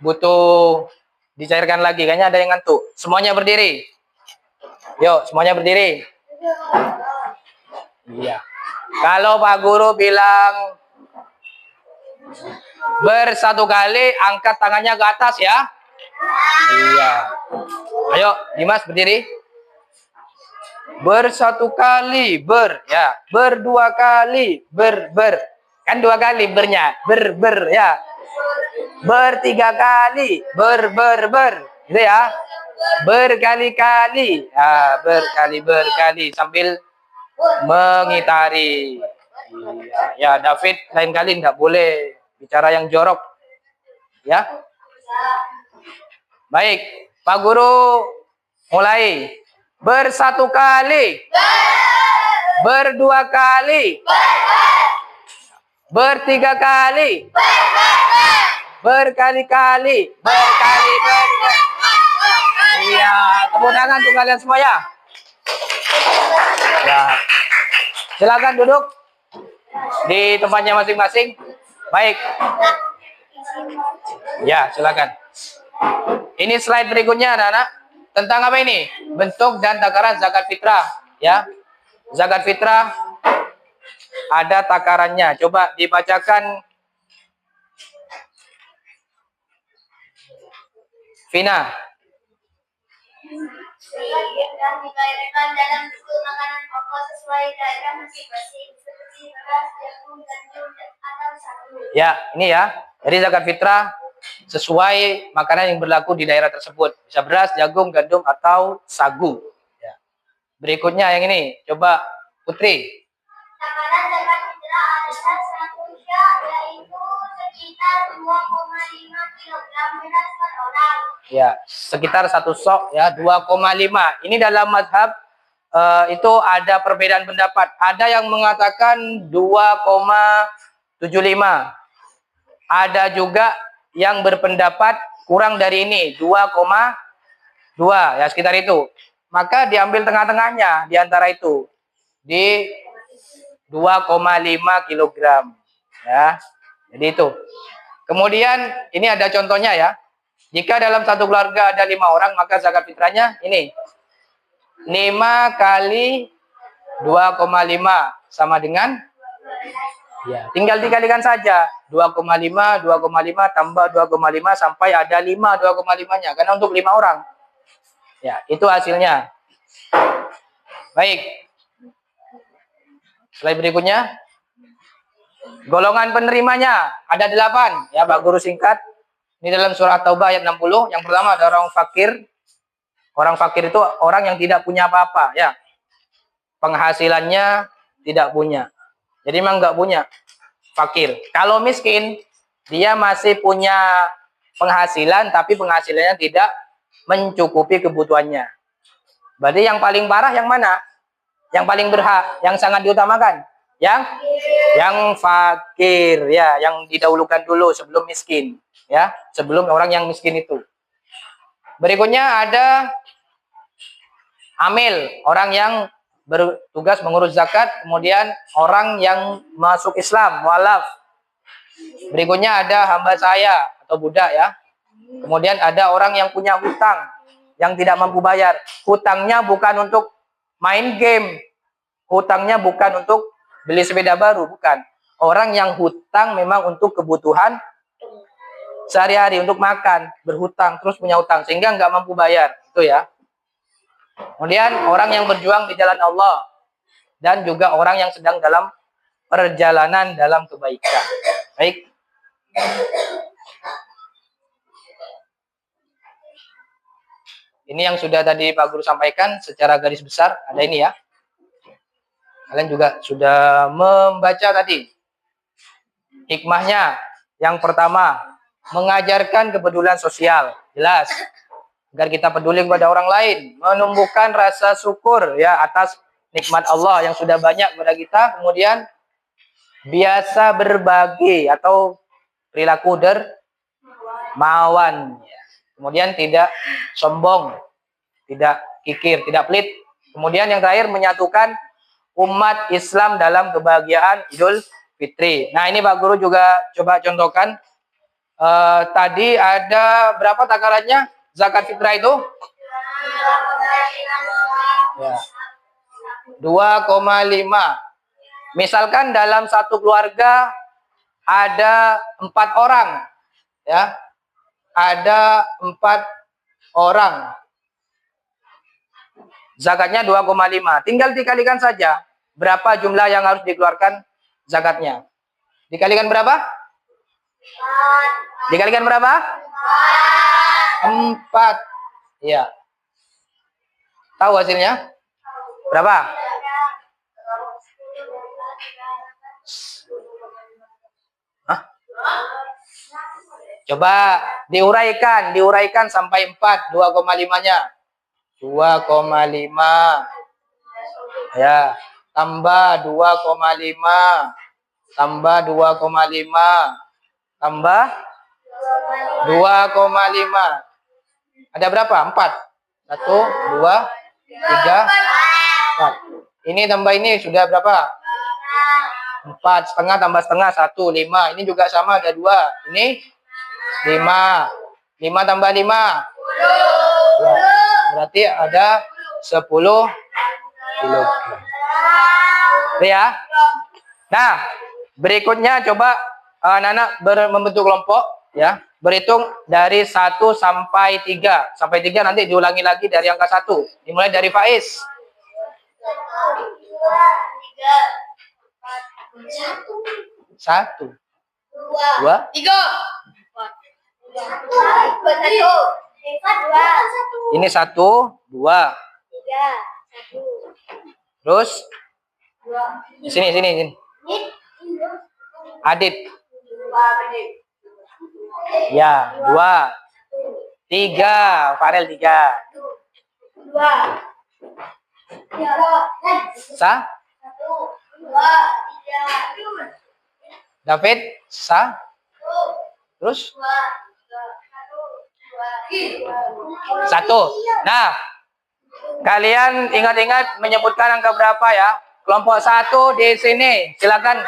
A: butuh dicairkan lagi. Kayaknya ada yang ngantuk. Semuanya berdiri. Yuk, semuanya berdiri. Iya. Kalau Pak Guru bilang bersatu kali, angkat tangannya ke atas ya. Iya. Ayo, Dimas berdiri. Bersatu kali, ya. Berdua kali, ber. Kan 2 kali bernya, ber ya. Bertiga kali, ber. Gitu ya. Berkali-kali. Ya, berkali sambil mengitari. Ya, David lain kali enggak boleh bicara yang jorok. Ya. Baik, Pak Guru mulai. Bersatu kali. Berdua kali. Bertiga kali. Berkali-kali. Berkali-kali. Iya, tepuk tangan untuk kalian semua ya. Ya. Silakan duduk di tempatnya masing-masing. Baik. Ya, silakan. Ini slide berikutnya anak-anak. Tentang apa ini? Bentuk dan takaran zakat fitrah, ya. Zakat fitrah ada takarannya. Coba dibacakan Vina.
B: Zakat dibayarkan dalam bentuk makanan pokok sesuai daerah masing-masing, seperti beras, jagung, gandum, atau sagu.
A: Ya, ini ya. Jadi zakat fitrah sesuai makanan yang berlaku di daerah tersebut. Bisa beras, jagung, gandum, atau sagu. Ya. Berikutnya yang ini. Coba Putri.
B: Takaran zakat fitrah adalah 1 syak, yaitu sekitar 2,5 kilogram beras per orang.
A: Ya, sekitar 1 sok ya, 2,5. Ini dalam mazhab itu ada perbedaan pendapat. Ada yang mengatakan 2,75. Ada juga yang berpendapat kurang dari ini 2,2 ya sekitar itu. Maka diambil tengah-tengahnya di antara itu di 2,5 kilogram ya. Jadi itu. Kemudian ini ada contohnya ya. Jika dalam satu keluarga ada 5 orang, maka zakat fitrahnya ini 5 kali 2,5 sama dengan ya, tinggal dikalikan saja 2,5 tambah 2,5 sampai ada 5 2,5-nya karena untuk 5 orang. Ya, itu hasilnya. Baik. Slide berikutnya. Golongan penerimanya ada 8 ya, Pak Guru singkat. Ini dalam surah Taubah ayat 60. Yang pertama ada orang fakir. Orang fakir itu orang yang tidak punya apa-apa ya. Penghasilannya tidak punya. Jadi memang nggak punya. Fakir. Kalau miskin, dia masih punya penghasilan tapi penghasilannya tidak mencukupi kebutuhannya. Berarti yang paling parah yang mana? Yang paling berhak, yang sangat diutamakan. Yang fakir ya, yang didahulukan dulu sebelum miskin ya, sebelum orang yang miskin itu. Berikutnya ada amil, orang yang bertugas mengurus zakat, kemudian orang yang masuk Islam, mualaf. Berikutnya ada hamba saya atau budak ya. Kemudian ada orang yang punya hutang yang tidak mampu bayar. Hutangnya bukan untuk main game. Hutangnya bukan untuk beli sepeda baru, bukan. Orang yang hutang memang untuk kebutuhan sehari-hari, untuk makan, berhutang, terus punya hutang, sehingga nggak mampu bayar. Itu ya. Kemudian orang yang berjuang di jalan Allah. Dan juga orang yang sedang dalam perjalanan dalam kebaikan. Baik. Ini yang sudah tadi Pak Guru sampaikan secara garis besar. Ada ini ya. Kalian juga sudah membaca tadi. Hikmahnya yang pertama, mengajarkan kepedulian sosial. Jelas. Agar kita peduli kepada orang lain. Menumbuhkan rasa syukur ya atas nikmat Allah yang sudah banyak kepada kita. Kemudian biasa berbagi atau perilaku dermawan. Kemudian tidak sombong, tidak kikir, tidak pelit. Kemudian yang terakhir menyatukan umat Islam dalam kebahagiaan Idul Fitri. Nah ini Pak Guru juga coba contohkan. Tadi ada berapa takarannya zakat fitrah itu? Ya. 2,5. Misalkan dalam satu keluarga ada 4 orang, ya, ada 4 orang. Zakatnya 2,5. Tinggal dikalikan saja. Berapa jumlah yang harus dikeluarkan zakatnya? Dikalikan berapa? Dikalikan berapa? 4. Iya. Tahu hasilnya? Berapa? Hah? Coba diuraikan sampai 4, 2,5-nya. 2,5. Ya, tambah 2,5. Tambah 2,5. Tambah 2,5. Ada berapa? 4. 1, 2, 3, 4. Ini tambah ini sudah berapa? 4. Setengah tambah setengah 1, 5. Ini juga sama ada 2. Ini 5. 5 tambah 5. Ya, berarti ada 10 kilogram. Ya. Nah, berikutnya coba anak-anak membentuk kelompok ya. Berhitung dari 1 sampai 3. Sampai 3 nanti diulangi lagi dari angka 1. Dimulai dari Faiz. 1, 2, 3. Ini 1, 2. Terus sini. Adit. Ya, 2. 3. Farel 3. Sa?
B: 1, 2, 3.
A: David? Sa? Terus? 1. Nah, kalian ingat-ingat menyebutkan angka berapa ya? Kelompok 1 di sini. Silakan.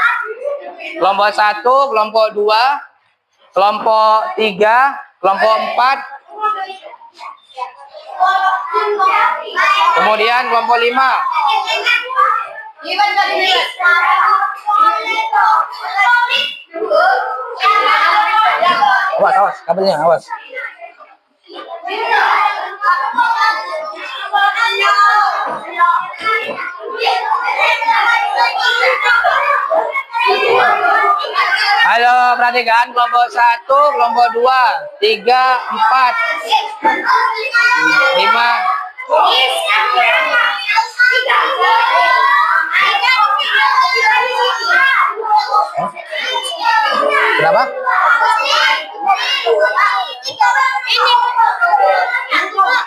A: Kelompok 1, kelompok 2, kelompok 3, kelompok 4. Kemudian kelompok 5. Awas, awas, kabelnya, awas. Halo, perhatikan kelompok 1, kelompok 2, 3, 4, 5. Kenapa?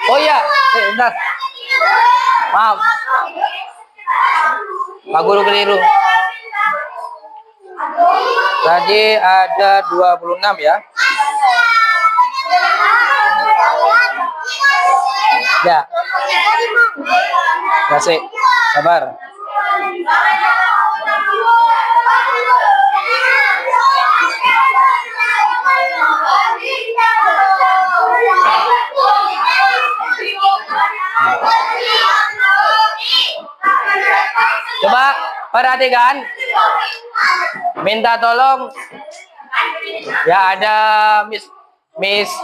A: Oh iya, bentar. Maaf. Pak Guru keliru. Tadi ada 26 ya. Ya. Kasih. Sabar. Coba perhatikan. Minta tolong. Ya ada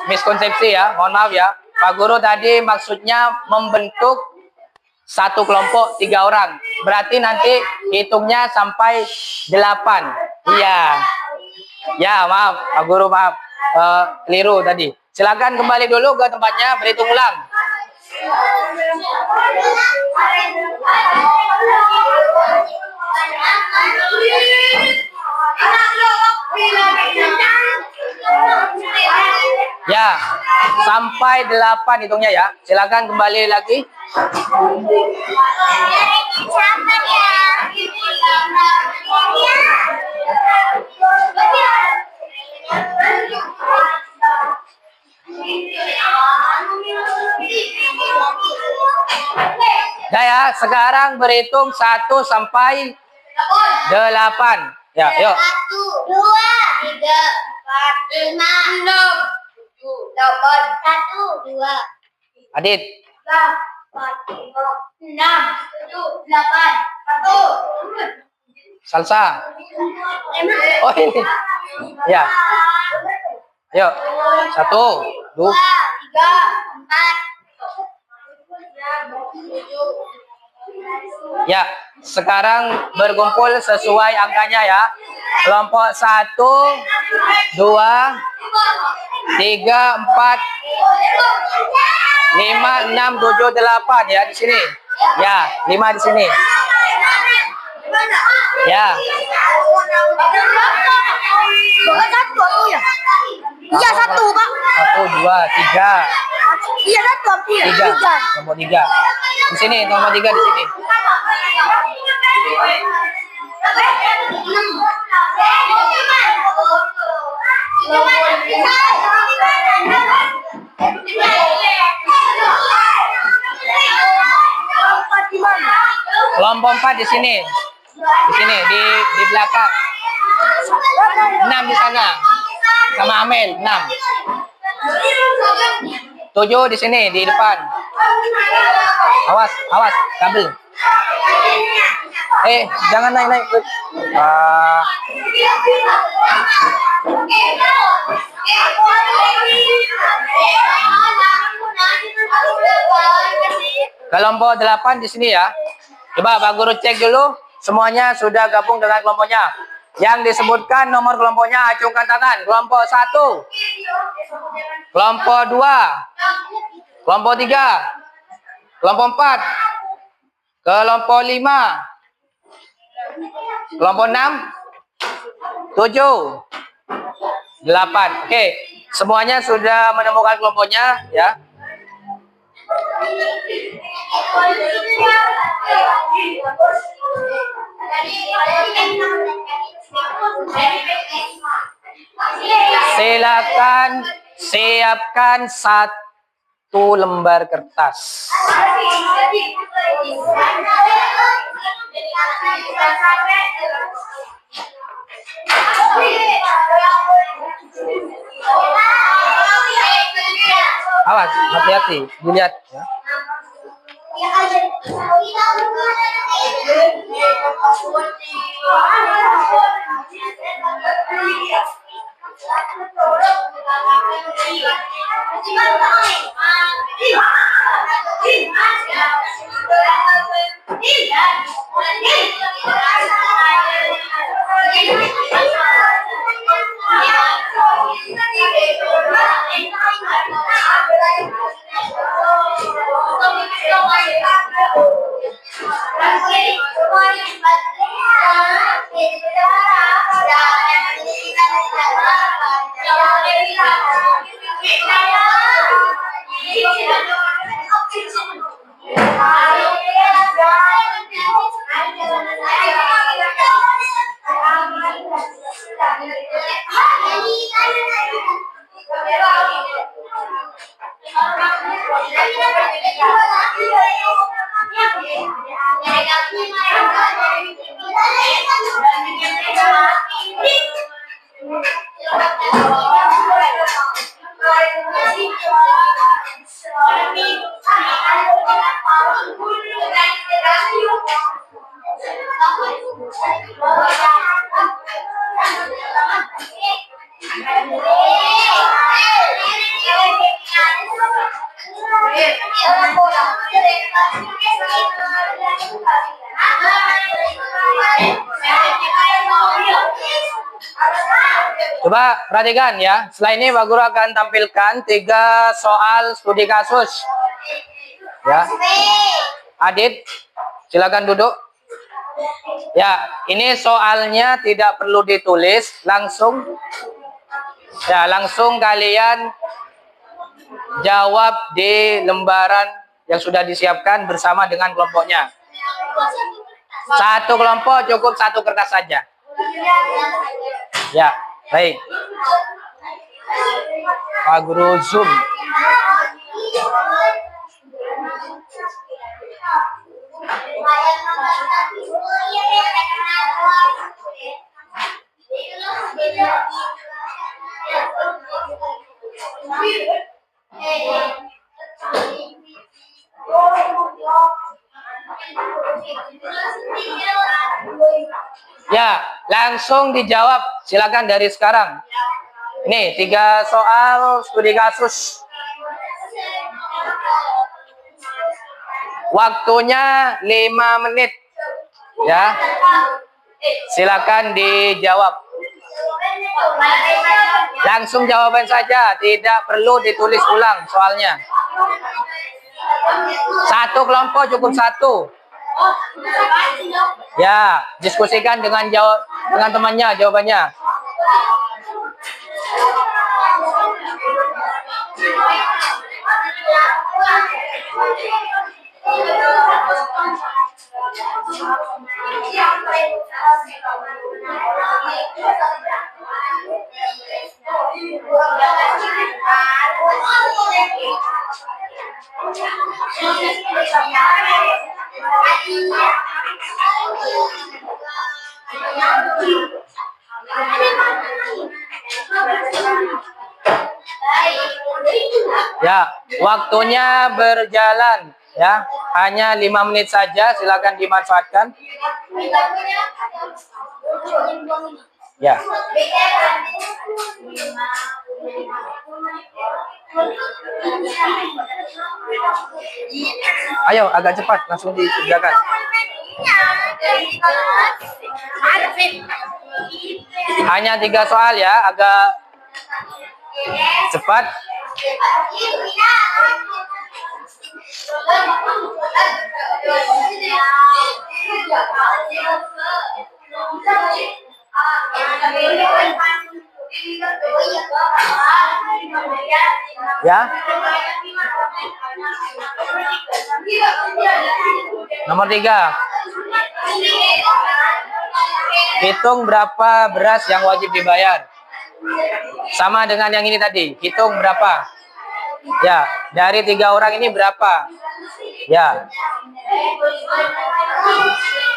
A: miskonsepsi ya. Mohon maaf ya. Pak Guru tadi maksudnya membentuk satu kelompok 3 orang. Berarti nanti hitungnya sampai 8. Iya. Ya maaf. Pak Guru maaf. Keliru tadi. Silakan kembali dulu ke tempatnya. Berhitung ulang. Ya, sampai 8 hitungnya ya. Silakan kembali lagi. Nah ya, sekarang berhitung 1 sampai 8. Ya, yuk.
B: 1, 2, 3, 4, 5, 6, 7, 8, 1, 2.
A: Adit.
B: 8, 6, 7, 8, 1.
A: Salsa. Oh ini. Ya. Ayo. 1, 2,
B: 3, 4.
A: Ya, sekarang berkumpul sesuai angkanya ya. Kelompok 1, 2, 3, 4, 5, 6, 7, 8 ya di sini. Ya, 5 di sini. Ya.
B: Satu aku ya? Iya satu Pak.
A: 1, 2, 3.
B: Iya satu aku ya?
A: 3. Nomor 3. Di sini, nomor 3 di sini. Kelompok 4 di sini. Di sini, di belakang. 6 di sana. Sama Amel, 6. 7 di sini, di depan. Awas, awas, kabel. Jangan naik-naik. Kelompok 8 di sini ya. Coba Pak Guru cek dulu. Semuanya sudah gabung dengan kelompoknya. Yang disebutkan nomor kelompoknya, acungkan tangan. Kelompok 1. Kelompok 2. Kelompok 3. Kelompok 4. Kelompok 5. Kelompok 6. 7. 8. Oke. Semuanya sudah menemukan kelompoknya ya. Silakan siapkan 1 lembar kertas. Awas, hati-hati, dilihat ya. Coba perhatikan ya. Setelah ini Pak Guru akan tampilkan 3 soal studi kasus. Ya. Adit, silakan duduk. Ya, ini soalnya tidak perlu ditulis, langsung kalian jawab di lembaran yang sudah disiapkan bersama dengan kelompoknya. 1 kelompok cukup 1 kertas saja. Ya, baik. Pak Guru zoom. Ya, langsung dijawab. Silakan dari sekarang. Ini 3 soal studi kasus. Waktunya 5 menit. Ya. Silakan dijawab. Langsung jawaban saja, tidak perlu ditulis ulang soalnya. 1 kelompok cukup 1. Ya, diskusikan dengan temannya jawabannya. Ya, waktunya berjalan ya. Hanya 5 menit saja, silakan dimanfaatkan. Ya. Ayo, agak cepat, langsung dikerjakan. Hanya 3 soal ya, agak cepat. Ya. Nomor 3. Hitung berapa beras yang wajib dibayar. Sama dengan yang ini tadi. Hitung berapa? Ya, dari 3 orang ini berapa? Ya.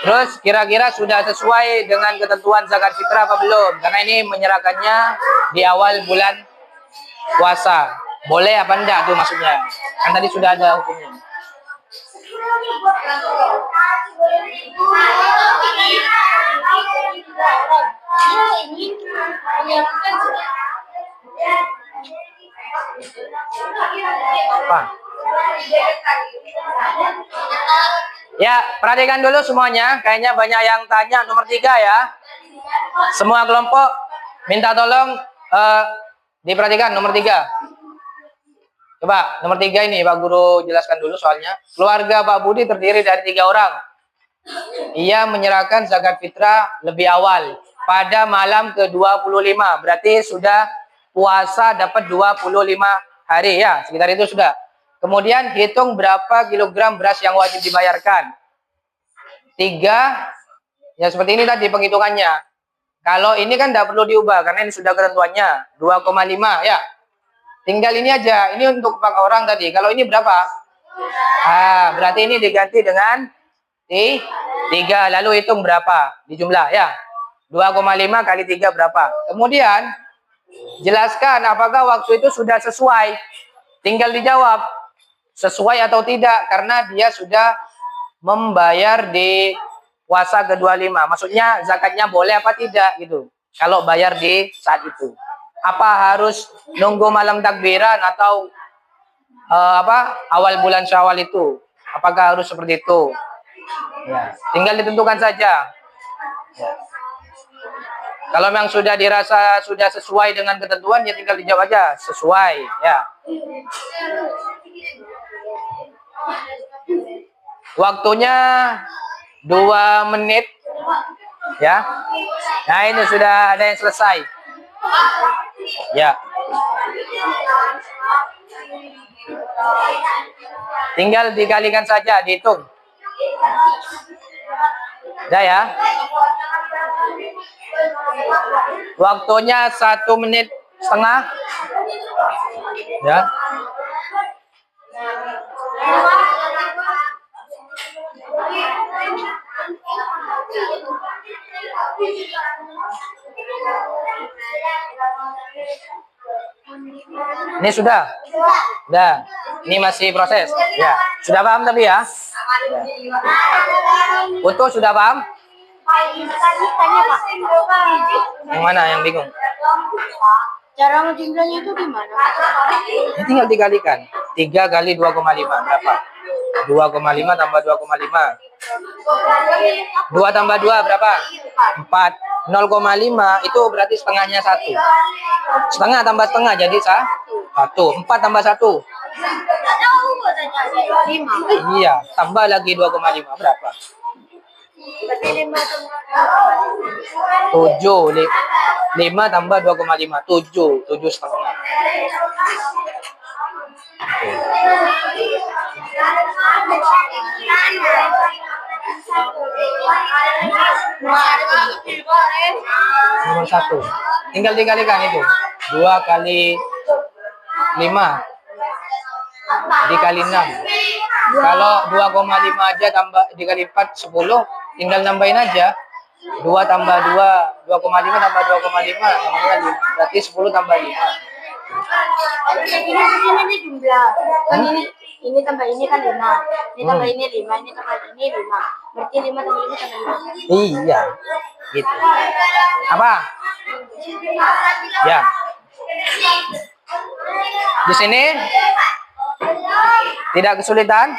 A: Terus kira-kira sudah sesuai dengan ketentuan zakat fitrah apa belum? Karena ini menyerahkannya di awal bulan puasa. Boleh apa enggak tuh maksudnya? Kan tadi sudah ada hukumnya. Apa? Ya, perhatikan dulu semuanya. Kayaknya banyak yang tanya nomor 3 ya. Semua kelompok minta tolong diperhatikan nomor 3. Coba nomor 3 ini Pak Guru jelaskan dulu soalnya. Keluarga Pak Budi terdiri dari 3 orang. Ia menyerahkan zakat fitrah lebih awal pada malam ke-25. Berarti sudah puasa dapat 25 hari ya, sekitar itu sudah. Kemudian hitung berapa kilogram beras yang wajib dibayarkan. 3, ya seperti ini tadi penghitungannya. Kalau ini kan tidak perlu diubah karena ini sudah ketentuannya 2,5 ya. Tinggal ini aja. Ini untuk 4 orang tadi. Kalau ini berapa? Berarti ini diganti dengan 3. Lalu hitung berapa di jumlah ya. 2,5 kali 3 berapa? Kemudian jelaskan apakah waktu itu sudah sesuai. Tinggal dijawab sesuai atau tidak karena dia sudah membayar di puasa ke-25. Maksudnya zakatnya boleh apa tidak gitu. Kalau bayar di saat itu. Apa harus nunggu malam takbiran atau awal bulan Syawal itu? Apakah harus seperti itu? Ya, tinggal ditentukan saja. Ya. Kalau memang sudah dirasa sudah sesuai dengan ketentuan, ya tinggal dijawab aja sesuai. Ya. Waktunya 2 menit. Ya. Nah ini sudah ada yang selesai. Ya. Tinggal dikalikan saja, dihitung. Udah ya. Waktunya 1,5 menit. Ya. Ini sudah? Sudah. Ini masih proses. Ya. Sudah paham tapi ya? Utuh sudah paham? Yang mana yang bingung?
B: Cara ngejumlahnya itu gimana?
A: Ini tinggal dikalikan. 3 kali 2,5 berapa? 2,5 tambah 2,5. 2 tambah 2 berapa? 4. 0,5 itu berarti setengahnya 1. Setengah tambah setengah jadi 1. 4 tambah 1. Iya, tambah lagi 2,5 berapa? 7. 5 tambah 2,5. 7. 7 setengah. Nomor 1. Tinggal dikalikan itu. 2 kali 5 dikali 6. Kalau 2,5 aja tambah dikali 4 10, tinggal nambahin aja. 2 tambah 2, 2,5 tambah 2,5 namanya 5. Berarti 10 tambah 5.
B: Ini jumlah. Ini tambah ini kan 5. Ini tambah ini 5, ini tambah ini 5. Berarti 5 tambah 5 tambah 5.
A: Iya. Gitu. Apa? Ya. Di sini tidak kesulitan?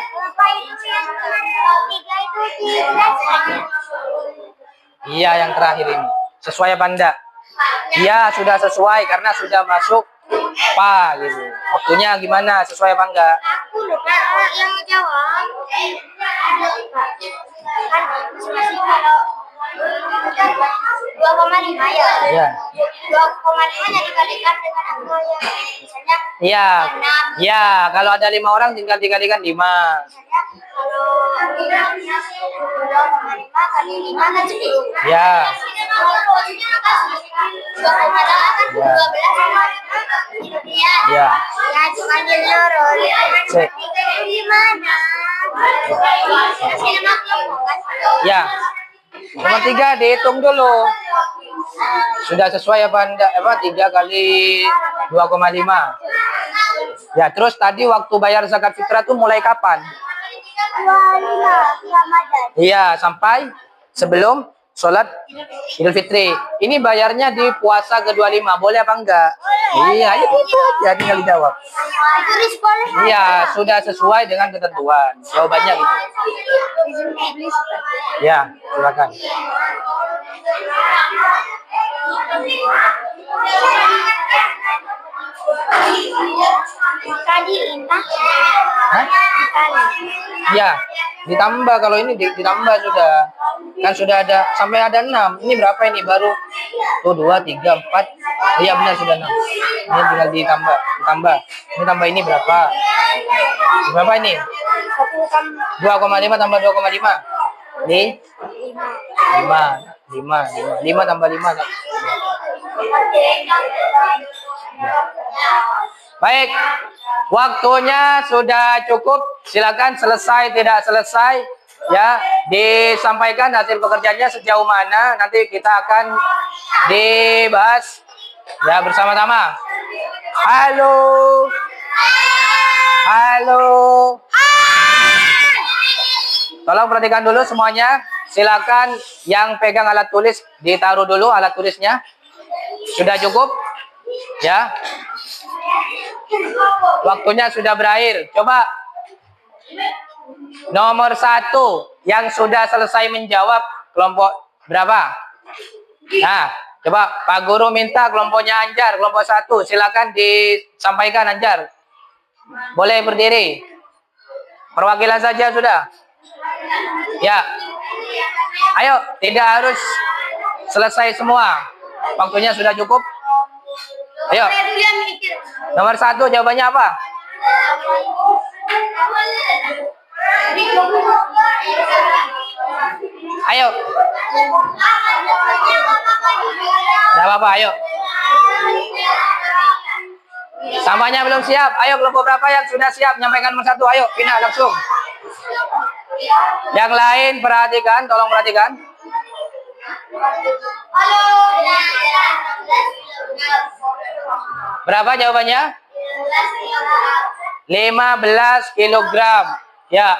A: Iya, yang terakhir ini. Sesuai apa enggak? Iya, sudah sesuai karena sudah masuk apa gitu. Waktunya gimana? Sesuai apa enggak?
B: Aku lupa yang jawab. Kan masih kalau 2,5 ya.
A: Iya.
B: 2,5 dikalikan dengan angka yang misalnya
A: Iya.
B: 6.
A: Iya, kalau ada 5 orang tinggal dikalikan 5.
B: Misalnya kalau kali 5 kan 10.
A: Ya.
B: 12
A: Ya.
B: Ya, cuma nurul.
A: Cek.
B: Gimana? Hasilnya maklum kan?
A: Ya. Nomor 3 dihitung dulu. Sudah sesuai apa enggak? 3 kali 2,5. Ya, terus tadi waktu bayar zakat fitrah tuh mulai kapan?
B: 25 Ramadan.
A: Iya, sampai sebelum sholat Idul Fitri. Ini bayarnya di puasa ke-25. Boleh apa enggak? Iya, itu aja tinggal dijawab.
B: Tulis boleh.
A: Iya, sudah sesuai dengan ketentuan. Jawabannya gitu. Ya, silakan.
B: Tadi lima.
A: Hah? Ya, ditambah kalau ini ditambah sudah. Kan sudah ada sampai ada 6. Ini berapa ini baru? Tuh 2, 3, 4. Iya benar sudah 6. Ini tinggal ditambah. Ini tambah ini berapa? Berapa ini? 2,5 tambah 2,5. Ini 5 tambah 5. Baik, waktunya sudah cukup. Silakan selesai tidak selesai ya disampaikan hasil pekerjaannya sejauh mana. Nanti kita akan dibahas ya bersama-sama. Halo. Tolong perhatikan dulu semuanya. Silakan yang pegang alat tulis ditaruh dulu alat tulisnya. Sudah cukup? Ya. Waktunya sudah berakhir. Coba nomor 1 yang sudah selesai menjawab kelompok berapa? Nah, coba Pak Guru minta kelompoknya Anjar, kelompok 1. Silakan disampaikan Anjar. Boleh berdiri. Perwakilan saja sudah. Ya. Ayo, tidak harus selesai semua. Waktunya sudah cukup. Ayo. Nomor 1 jawabannya apa? Ayo. Tidak apa-apa, ayo. Sampahnya belum siap. Ayo kelompok berapa yang sudah siap? Nyampaikan nomor 1. Ayo, pindah langsung. Yang lain perhatikan, tolong perhatikan. Berapa jawabannya? 15 kilogram. Ya,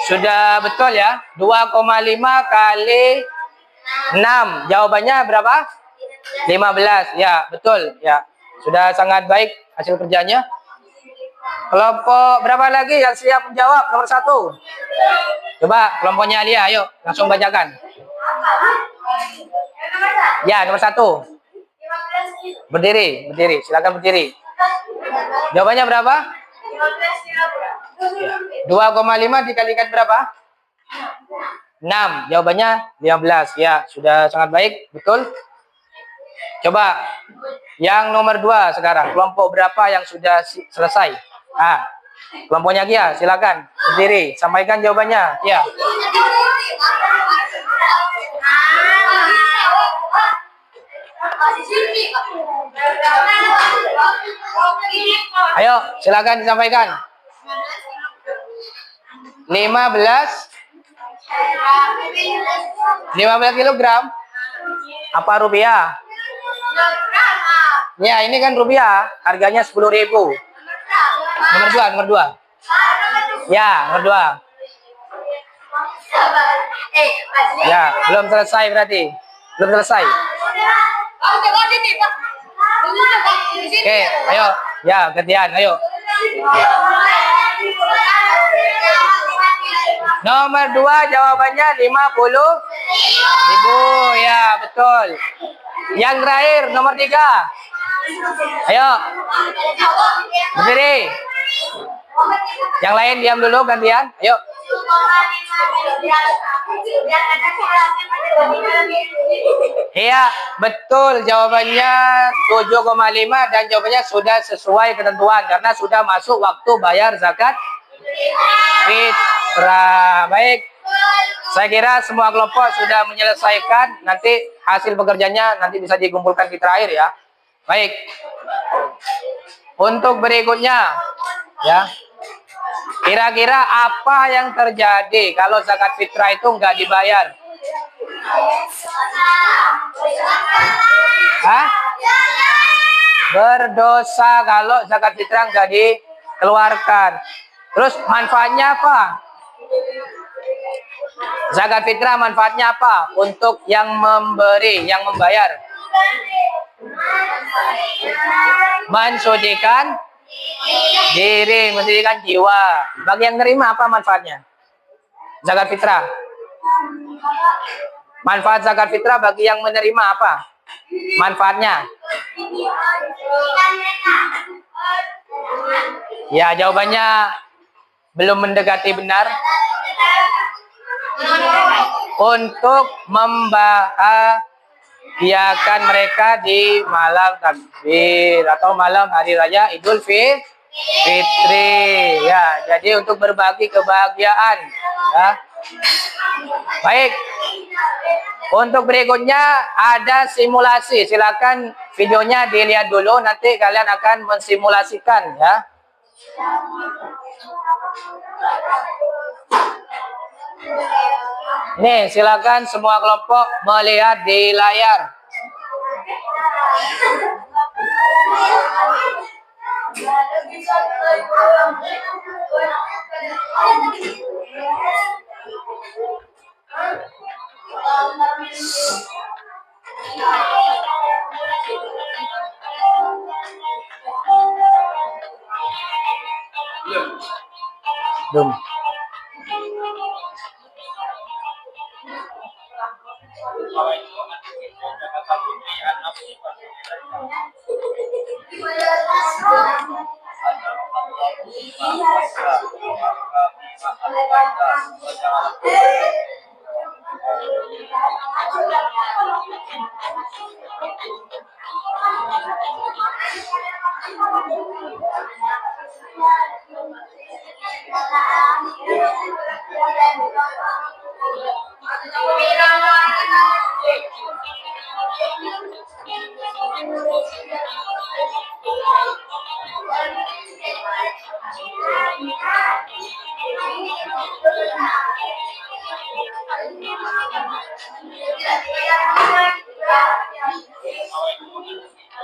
A: sudah betul ya. 2,5 kali 6. Jawabannya berapa? 15. Ya, betul. Ya, sudah sangat baik hasil kerjanya. Kelompok berapa lagi yang siap menjawab? Nomor 1. Coba kelompoknya Alia, ayo langsung bacakan. Ya, nomor 1. Berdiri. Silakan berdiri. Jawabannya berapa? 2,5 dikalikan berapa? 6. Jawabannya 15. Ya, sudah sangat baik, betul. Coba yang nomor 2 sekarang. Kelompok berapa yang sudah selesai? Kelompoknya Kia, silakan berdiri, sampaikan jawabannya. Ya. Ayo, silakan disampaikan. 15 kilogram. Apa rupiah? Ya, ini kan rupiah, harganya 10.000. Nomor 2. Ya, nomor 2. Ya, belum selesai berarti. Belum selesai. Oke, ayo. Ya, gantian, ayo. Nomor 2 jawabannya 50.000. Ya, betul. Yang terakhir nomor 3. Ayo. Berdiri. Yang lain diam dulu gantian. Ayo. Iya, betul jawabannya 7,5 dan jawabannya sudah sesuai ketentuan karena sudah masuk waktu bayar zakat Baik. Saya kira semua kelompok sudah menyelesaikan. Nanti hasil pekerjaannya nanti bisa dikumpulkan di terakhir ya. Baik. Untuk berikutnya, ya. Kira-kira apa yang terjadi kalau zakat fitrah itu nggak dibayar? Hah? Berdosa kalau zakat fitrah nggak dikeluarkan. Terus manfaatnya apa? Zakat fitrah manfaatnya apa? Untuk yang memberi, yang membayar. Mensucikan diri, mensucikan jiwa. Bagi yang nerima apa manfaatnya? Zakat fitrah. Manfaat zakat fitrah bagi yang menerima apa? Manfaatnya? Ya, jawabannya belum mendekati benar. Untuk membahagiakan mereka di malam takbir atau malam hari raya Idul Fitri. Ya, jadi untuk berbagi kebahagiaan. Ya. Baik. Untuk berikutnya ada simulasi. Silakan videonya dilihat dulu. Nanti kalian akan mensimulasikan ya. Nih, silakan semua kelompok melihat di layar. Belum.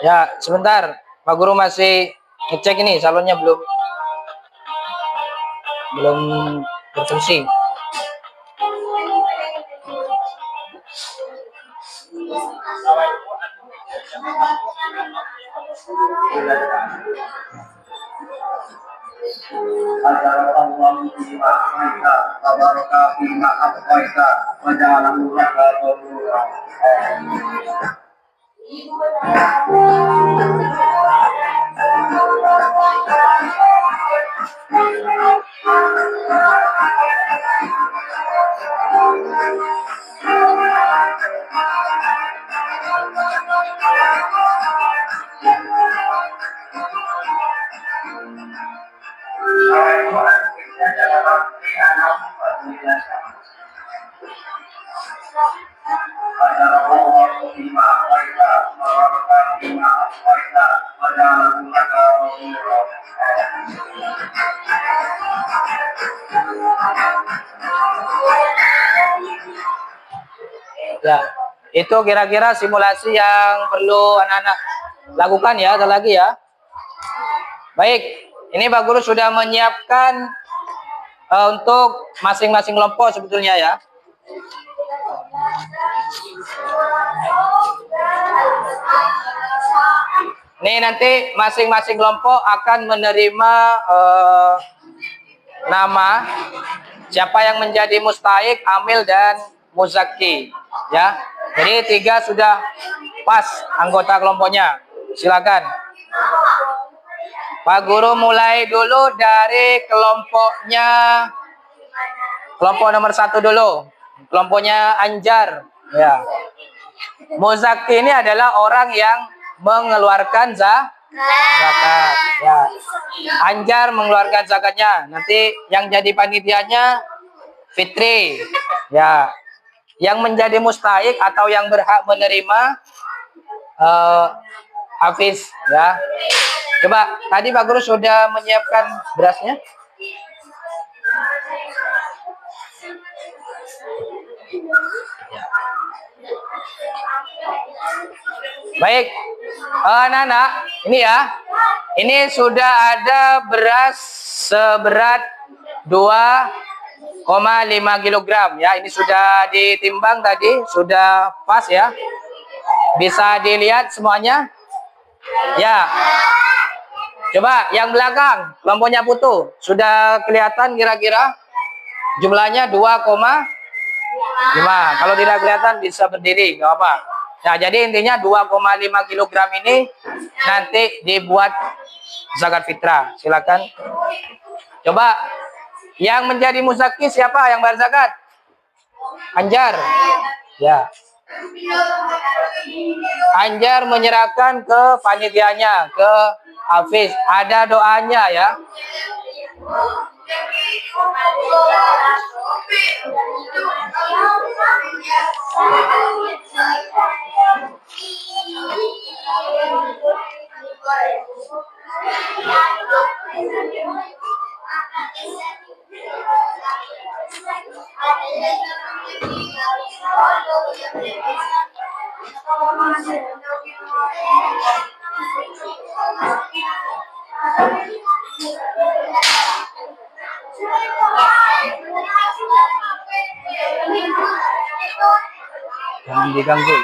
A: Ya, sebentar. Pak Guru masih ngecek ini, salonnya belum berfungsi. Ya, itu kira-kira simulasi yang perlu anak-anak lakukan ya, ada lagi ya. Baik, ini Pak Guru sudah menyiapkan untuk masing-masing kelompok sebetulnya ya. Nih nanti masing-masing kelompok akan menerima nama siapa yang menjadi mustahik, amil dan muzaki ya. Jadi 3 sudah pas anggota kelompoknya. Silakan. Pak Guru mulai dulu dari kelompoknya, kelompok nomor 1 dulu, kelompoknya Anjar ya. Muzaki ini adalah orang yang mengeluarkan zakat ya. Anjar mengeluarkan zakatnya. Nanti yang jadi panitianya fitri. Ya, yang menjadi mustahik atau yang berhak menerima Hafiz ya. Coba tadi Pak Guru sudah menyiapkan berasnya. Ya. Baik, anak-anak, ini ya. Ini sudah ada beras seberat 2,5 kilogram ya. Ini sudah ditimbang tadi, sudah pas ya. Bisa dilihat semuanya? Ya. Coba yang belakang, kelompoknya Putu. Sudah kelihatan kira-kira jumlahnya 2,5. Kalau tidak kelihatan bisa berdiri, nggak apa. Nah, jadi intinya 2,5 kilogram ini nanti dibuat zakat fitrah. Silakan. Coba yang menjadi muzaki siapa yang bayar zakat? Anjar. Ya. Anjar menyerahkan ke panitianya, ke Hafiz. Ada doanya ya. Jangan diganggu ya.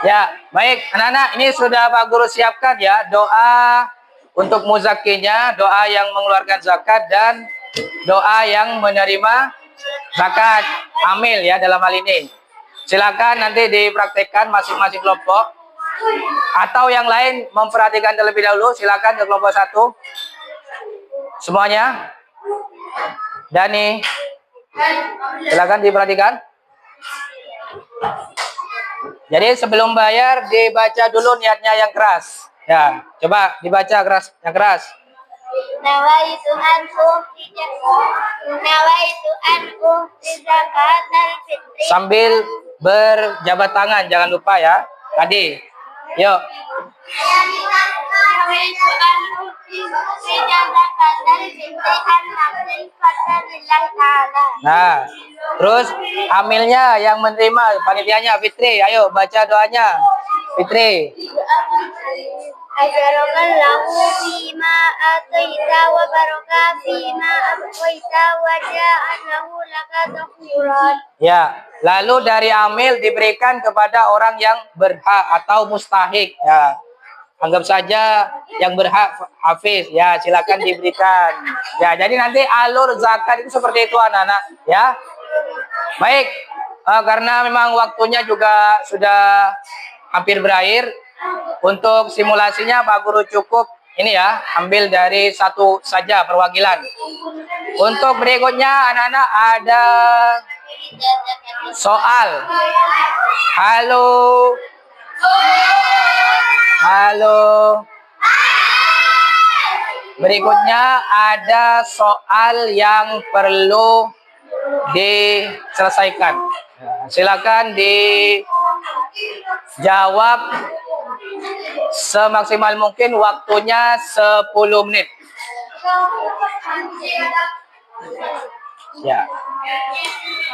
A: Ya, baik anak-anak, ini sudah Pak Guru siapkan ya doa untuk muzakinya, doa yang mengeluarkan zakat dan doa yang menerima zakat amil ya dalam hal ini. Silakan nanti dipraktekkan masing-masing kelompok atau yang lain memperhatikan terlebih dahulu. Silakan ke kelompok 1 semuanya. Dani, silakan diperhatikan. Jadi sebelum bayar dibaca dulu niatnya yang keras. Ya, coba dibaca keras, yang keras.
B: Nawaitu an uhti zakatal fitri.
A: Sambil berjabat tangan, jangan lupa ya. Tadi. Yuk.
B: Nawaitu an uhti zakatal fitri an nafsin fadlillahi ta'ala.
A: Nah, terus amilnya yang menerima panitianya Fitri. Ayo baca doanya. Fitri.
B: Ajarakallahu fima ataita wa baraka fima abqaita wa ja'alahu laka takhfiran.
A: Ya, lalu dari amil diberikan kepada orang yang berhak atau mustahik ya. Anggap saja yang berhak Hafiz ya, silakan diberikan. Ya, jadi nanti alur zakat itu seperti itu anak-anak ya. Baik, karena memang waktunya juga sudah hampir berakhir. Untuk simulasinya Pak Guru cukup ini ya, ambil dari satu saja perwakilan. Untuk berikutnya anak-anak ada soal. Halo. Halo. Berikutnya ada soal yang perlu diselesaikan. Silakan dijawab semaksimal mungkin, waktunya 10 menit. Ya.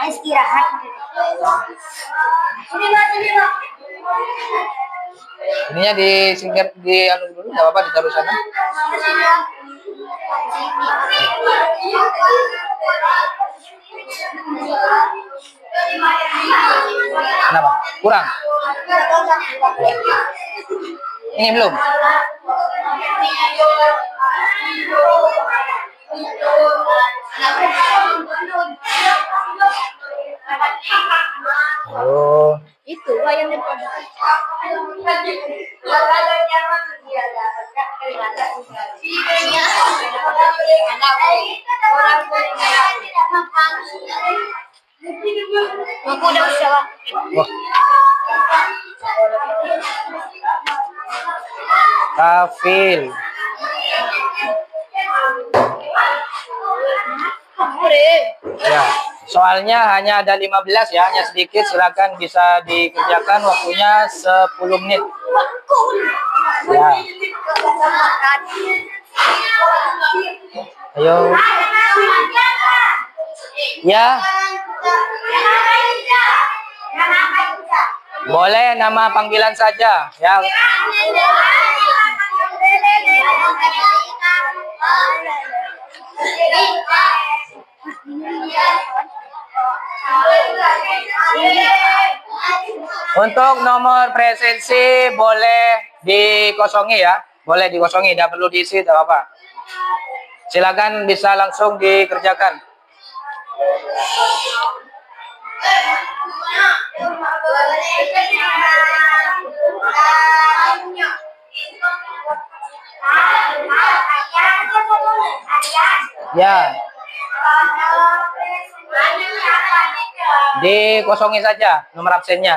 B: Istirahat.
A: Ininya disingkir di anu dulu, nggak apa-apa, ditaruh sana. Kenapa? Kurang? Ini belum?
B: Aku udah usaha.
A: Wah, kafil. Ya, soalnya hanya ada 15 ya, hanya sedikit. Silakan bisa dikerjakan, waktunya 10 menit. Ya. Ayo. Ya. Boleh nama panggilan saja, ya. Untuk nomor presensi boleh dikosongi ya, boleh dikosongi, tidak perlu diisi, tidak apa-apa. Silakan bisa langsung dikerjakan. Ya, dikosongi saja nomor absennya.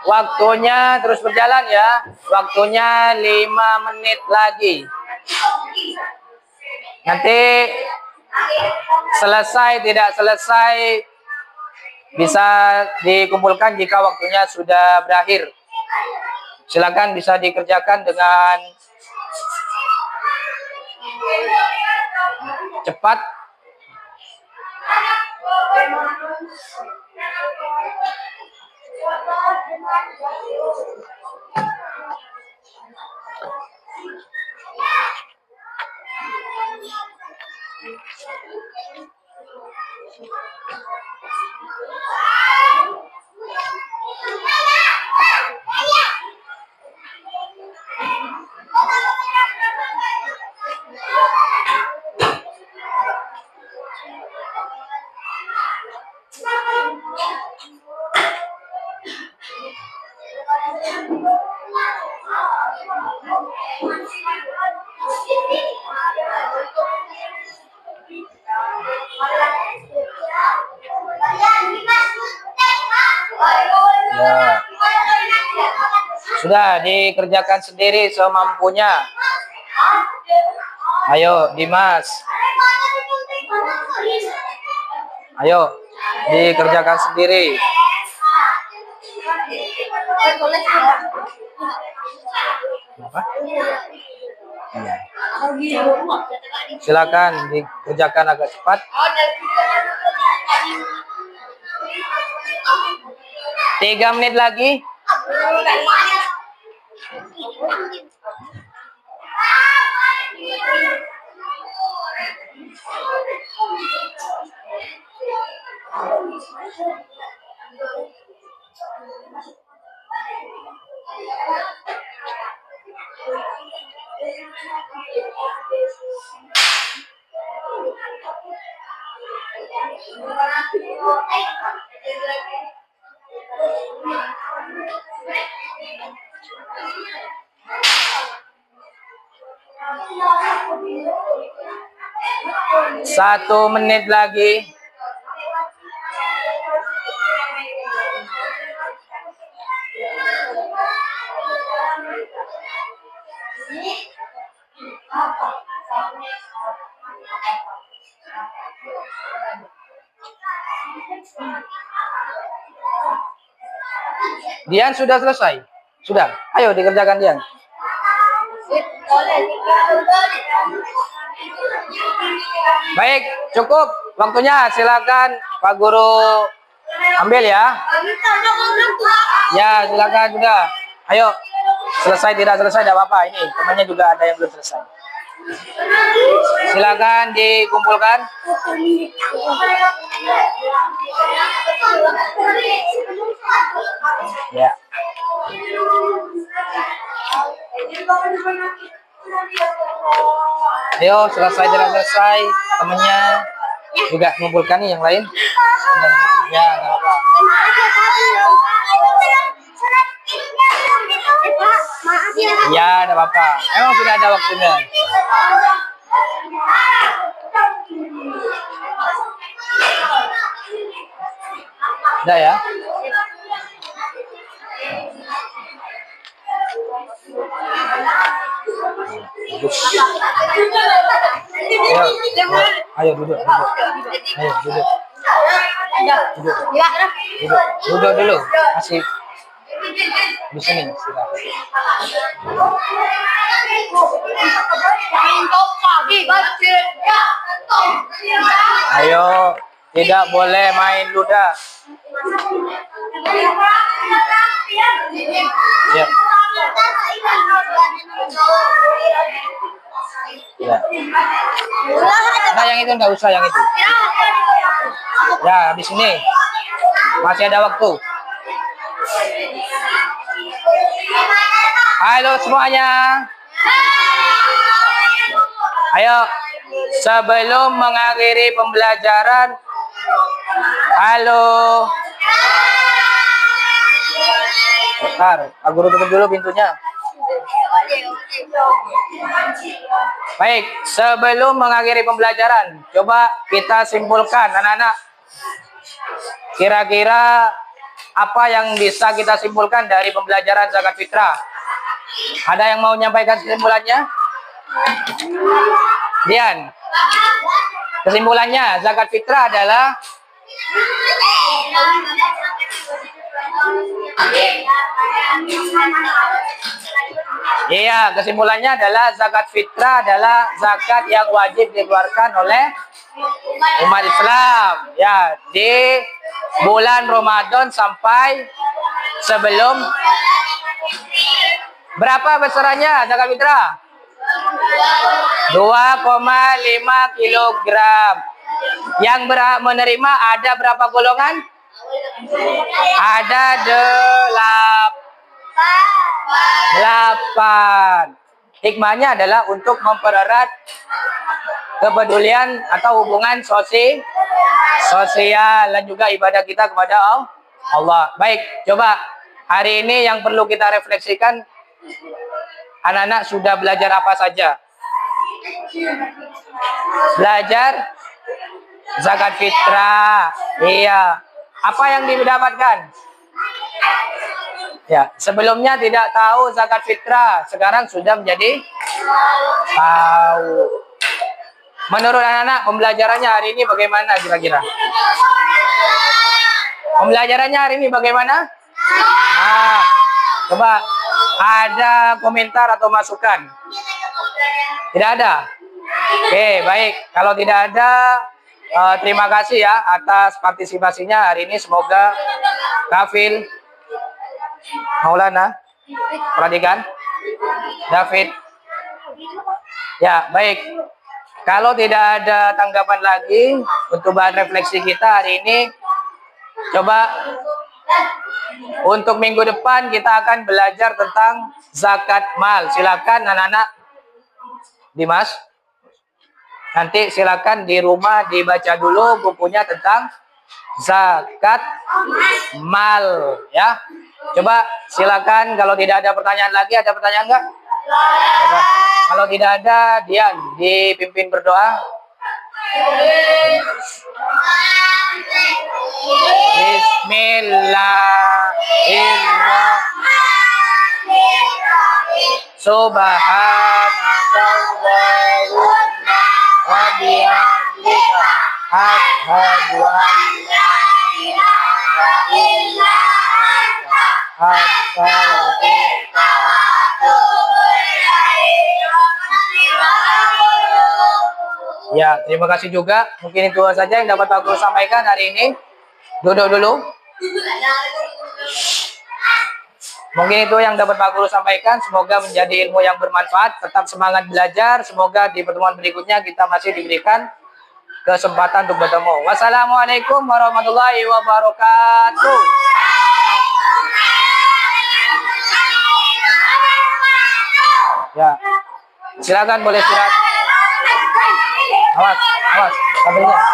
A: Waktunya terus berjalan ya. Waktunya 5 menit lagi. Nanti selesai tidak selesai bisa dikumpulkan jika waktunya sudah berakhir. Silakan bisa dikerjakan dengan cepat. Ya. Sudah dikerjakan sendiri semampunya. Ayo Dimas. Ayo dikerjakan sendiri. Apa? Ya. Silakan dikerjakan agak cepat. 3 menit lagi. Satu menit lagi. Dian sudah selesai? Sudah. Ayo dikerjakan Dian. Baik, cukup waktunya. Silakan Pak Guru ambil ya. Ya, silakan juga. Ayo. Selesai tidak selesai tidak apa-apa. Ini temannya juga ada yang belum selesai. Silakan dikumpulkan. Ya. Ayo, selesai tidak selesai, temennya juga mengumpulkan nih yang lain. Ya, nggak apa-apa. Ya, nggak apa-apa. Emang sudah ada waktunya. Udah ya. Ayo duduk. Ayo duduk. Duduk dulu. Masih di sini. Ayo, tidak boleh main ludah. Ya. Ya. Nah, yang itu enggak usah yang itu. Ya, di sini masih ada waktu. Halo semuanya. Ayo, sebelum mengakhiri pembelajaran. Halo. Bentar, Pak Guru tutup dulu pintunya. Baik, sebelum mengakhiri pembelajaran, coba kita simpulkan anak-anak. Kira-kira apa yang bisa kita simpulkan dari pembelajaran zakat fitrah? Ada yang mau menyampaikan kesimpulannya? Dian. Kesimpulannya, zakat fitrah adalah iya, kesimpulannya adalah zakat fitrah adalah zakat yang wajib dikeluarkan oleh umat Islam ya di bulan Ramadan sampai sebelum. Berapa besarannya zakat fitrah? 2,5 kilogram. Yang berhak menerima ada berapa golongan? Ada 8. Hikmahnya adalah untuk mempererat kepedulian atau hubungan sosial dan juga ibadah kita kepada Allah. Baik, coba hari ini yang perlu kita refleksikan, anak-anak sudah belajar apa saja? Belajar zakat fitrah. Iya. Apa yang didapatkan? Ya, sebelumnya tidak tahu zakat fitrah, sekarang sudah menjadi tahu. Menurut anak-anak, pembelajarannya hari ini bagaimana kira-kira? Pembelajarannya hari ini bagaimana? Nah, coba ada komentar atau masukan? Tidak ada? Oke, baik. Kalau tidak ada, terima kasih ya atas partisipasinya hari ini. Semoga Kafil, Maulana, perhatikan, David. Ya, baik. Kalau tidak ada tanggapan lagi untuk bahan refleksi kita hari ini, coba untuk minggu depan kita akan belajar tentang zakat mal. Silakan anak-anak, Dimas. Nanti silakan di rumah dibaca dulu bukunya tentang zakat mal ya. Coba silakan, kalau tidak ada pertanyaan lagi, ada pertanyaan enggak? Kalau tidak ada, Dian dipimpin berdoa. Bismillahirrahmanirrahim. Subhanallahumma wa bihamdika asyhadu an la ilaha illa anta astaghfiruka wa atubu ilaik. Ya, terima kasih juga. Mungkin itu saja yang dapat Pak Guru sampaikan hari ini. Duduk dulu. Mungkin itu yang dapat Pak Guru sampaikan. Semoga menjadi ilmu yang bermanfaat. Tetap semangat belajar. Semoga di pertemuan berikutnya kita masih diberikan kesempatan untuk bertemu. Wassalamualaikum warahmatullahi wabarakatuh. Ya, silakan boleh istirahat. Awas, awas, kabelnya.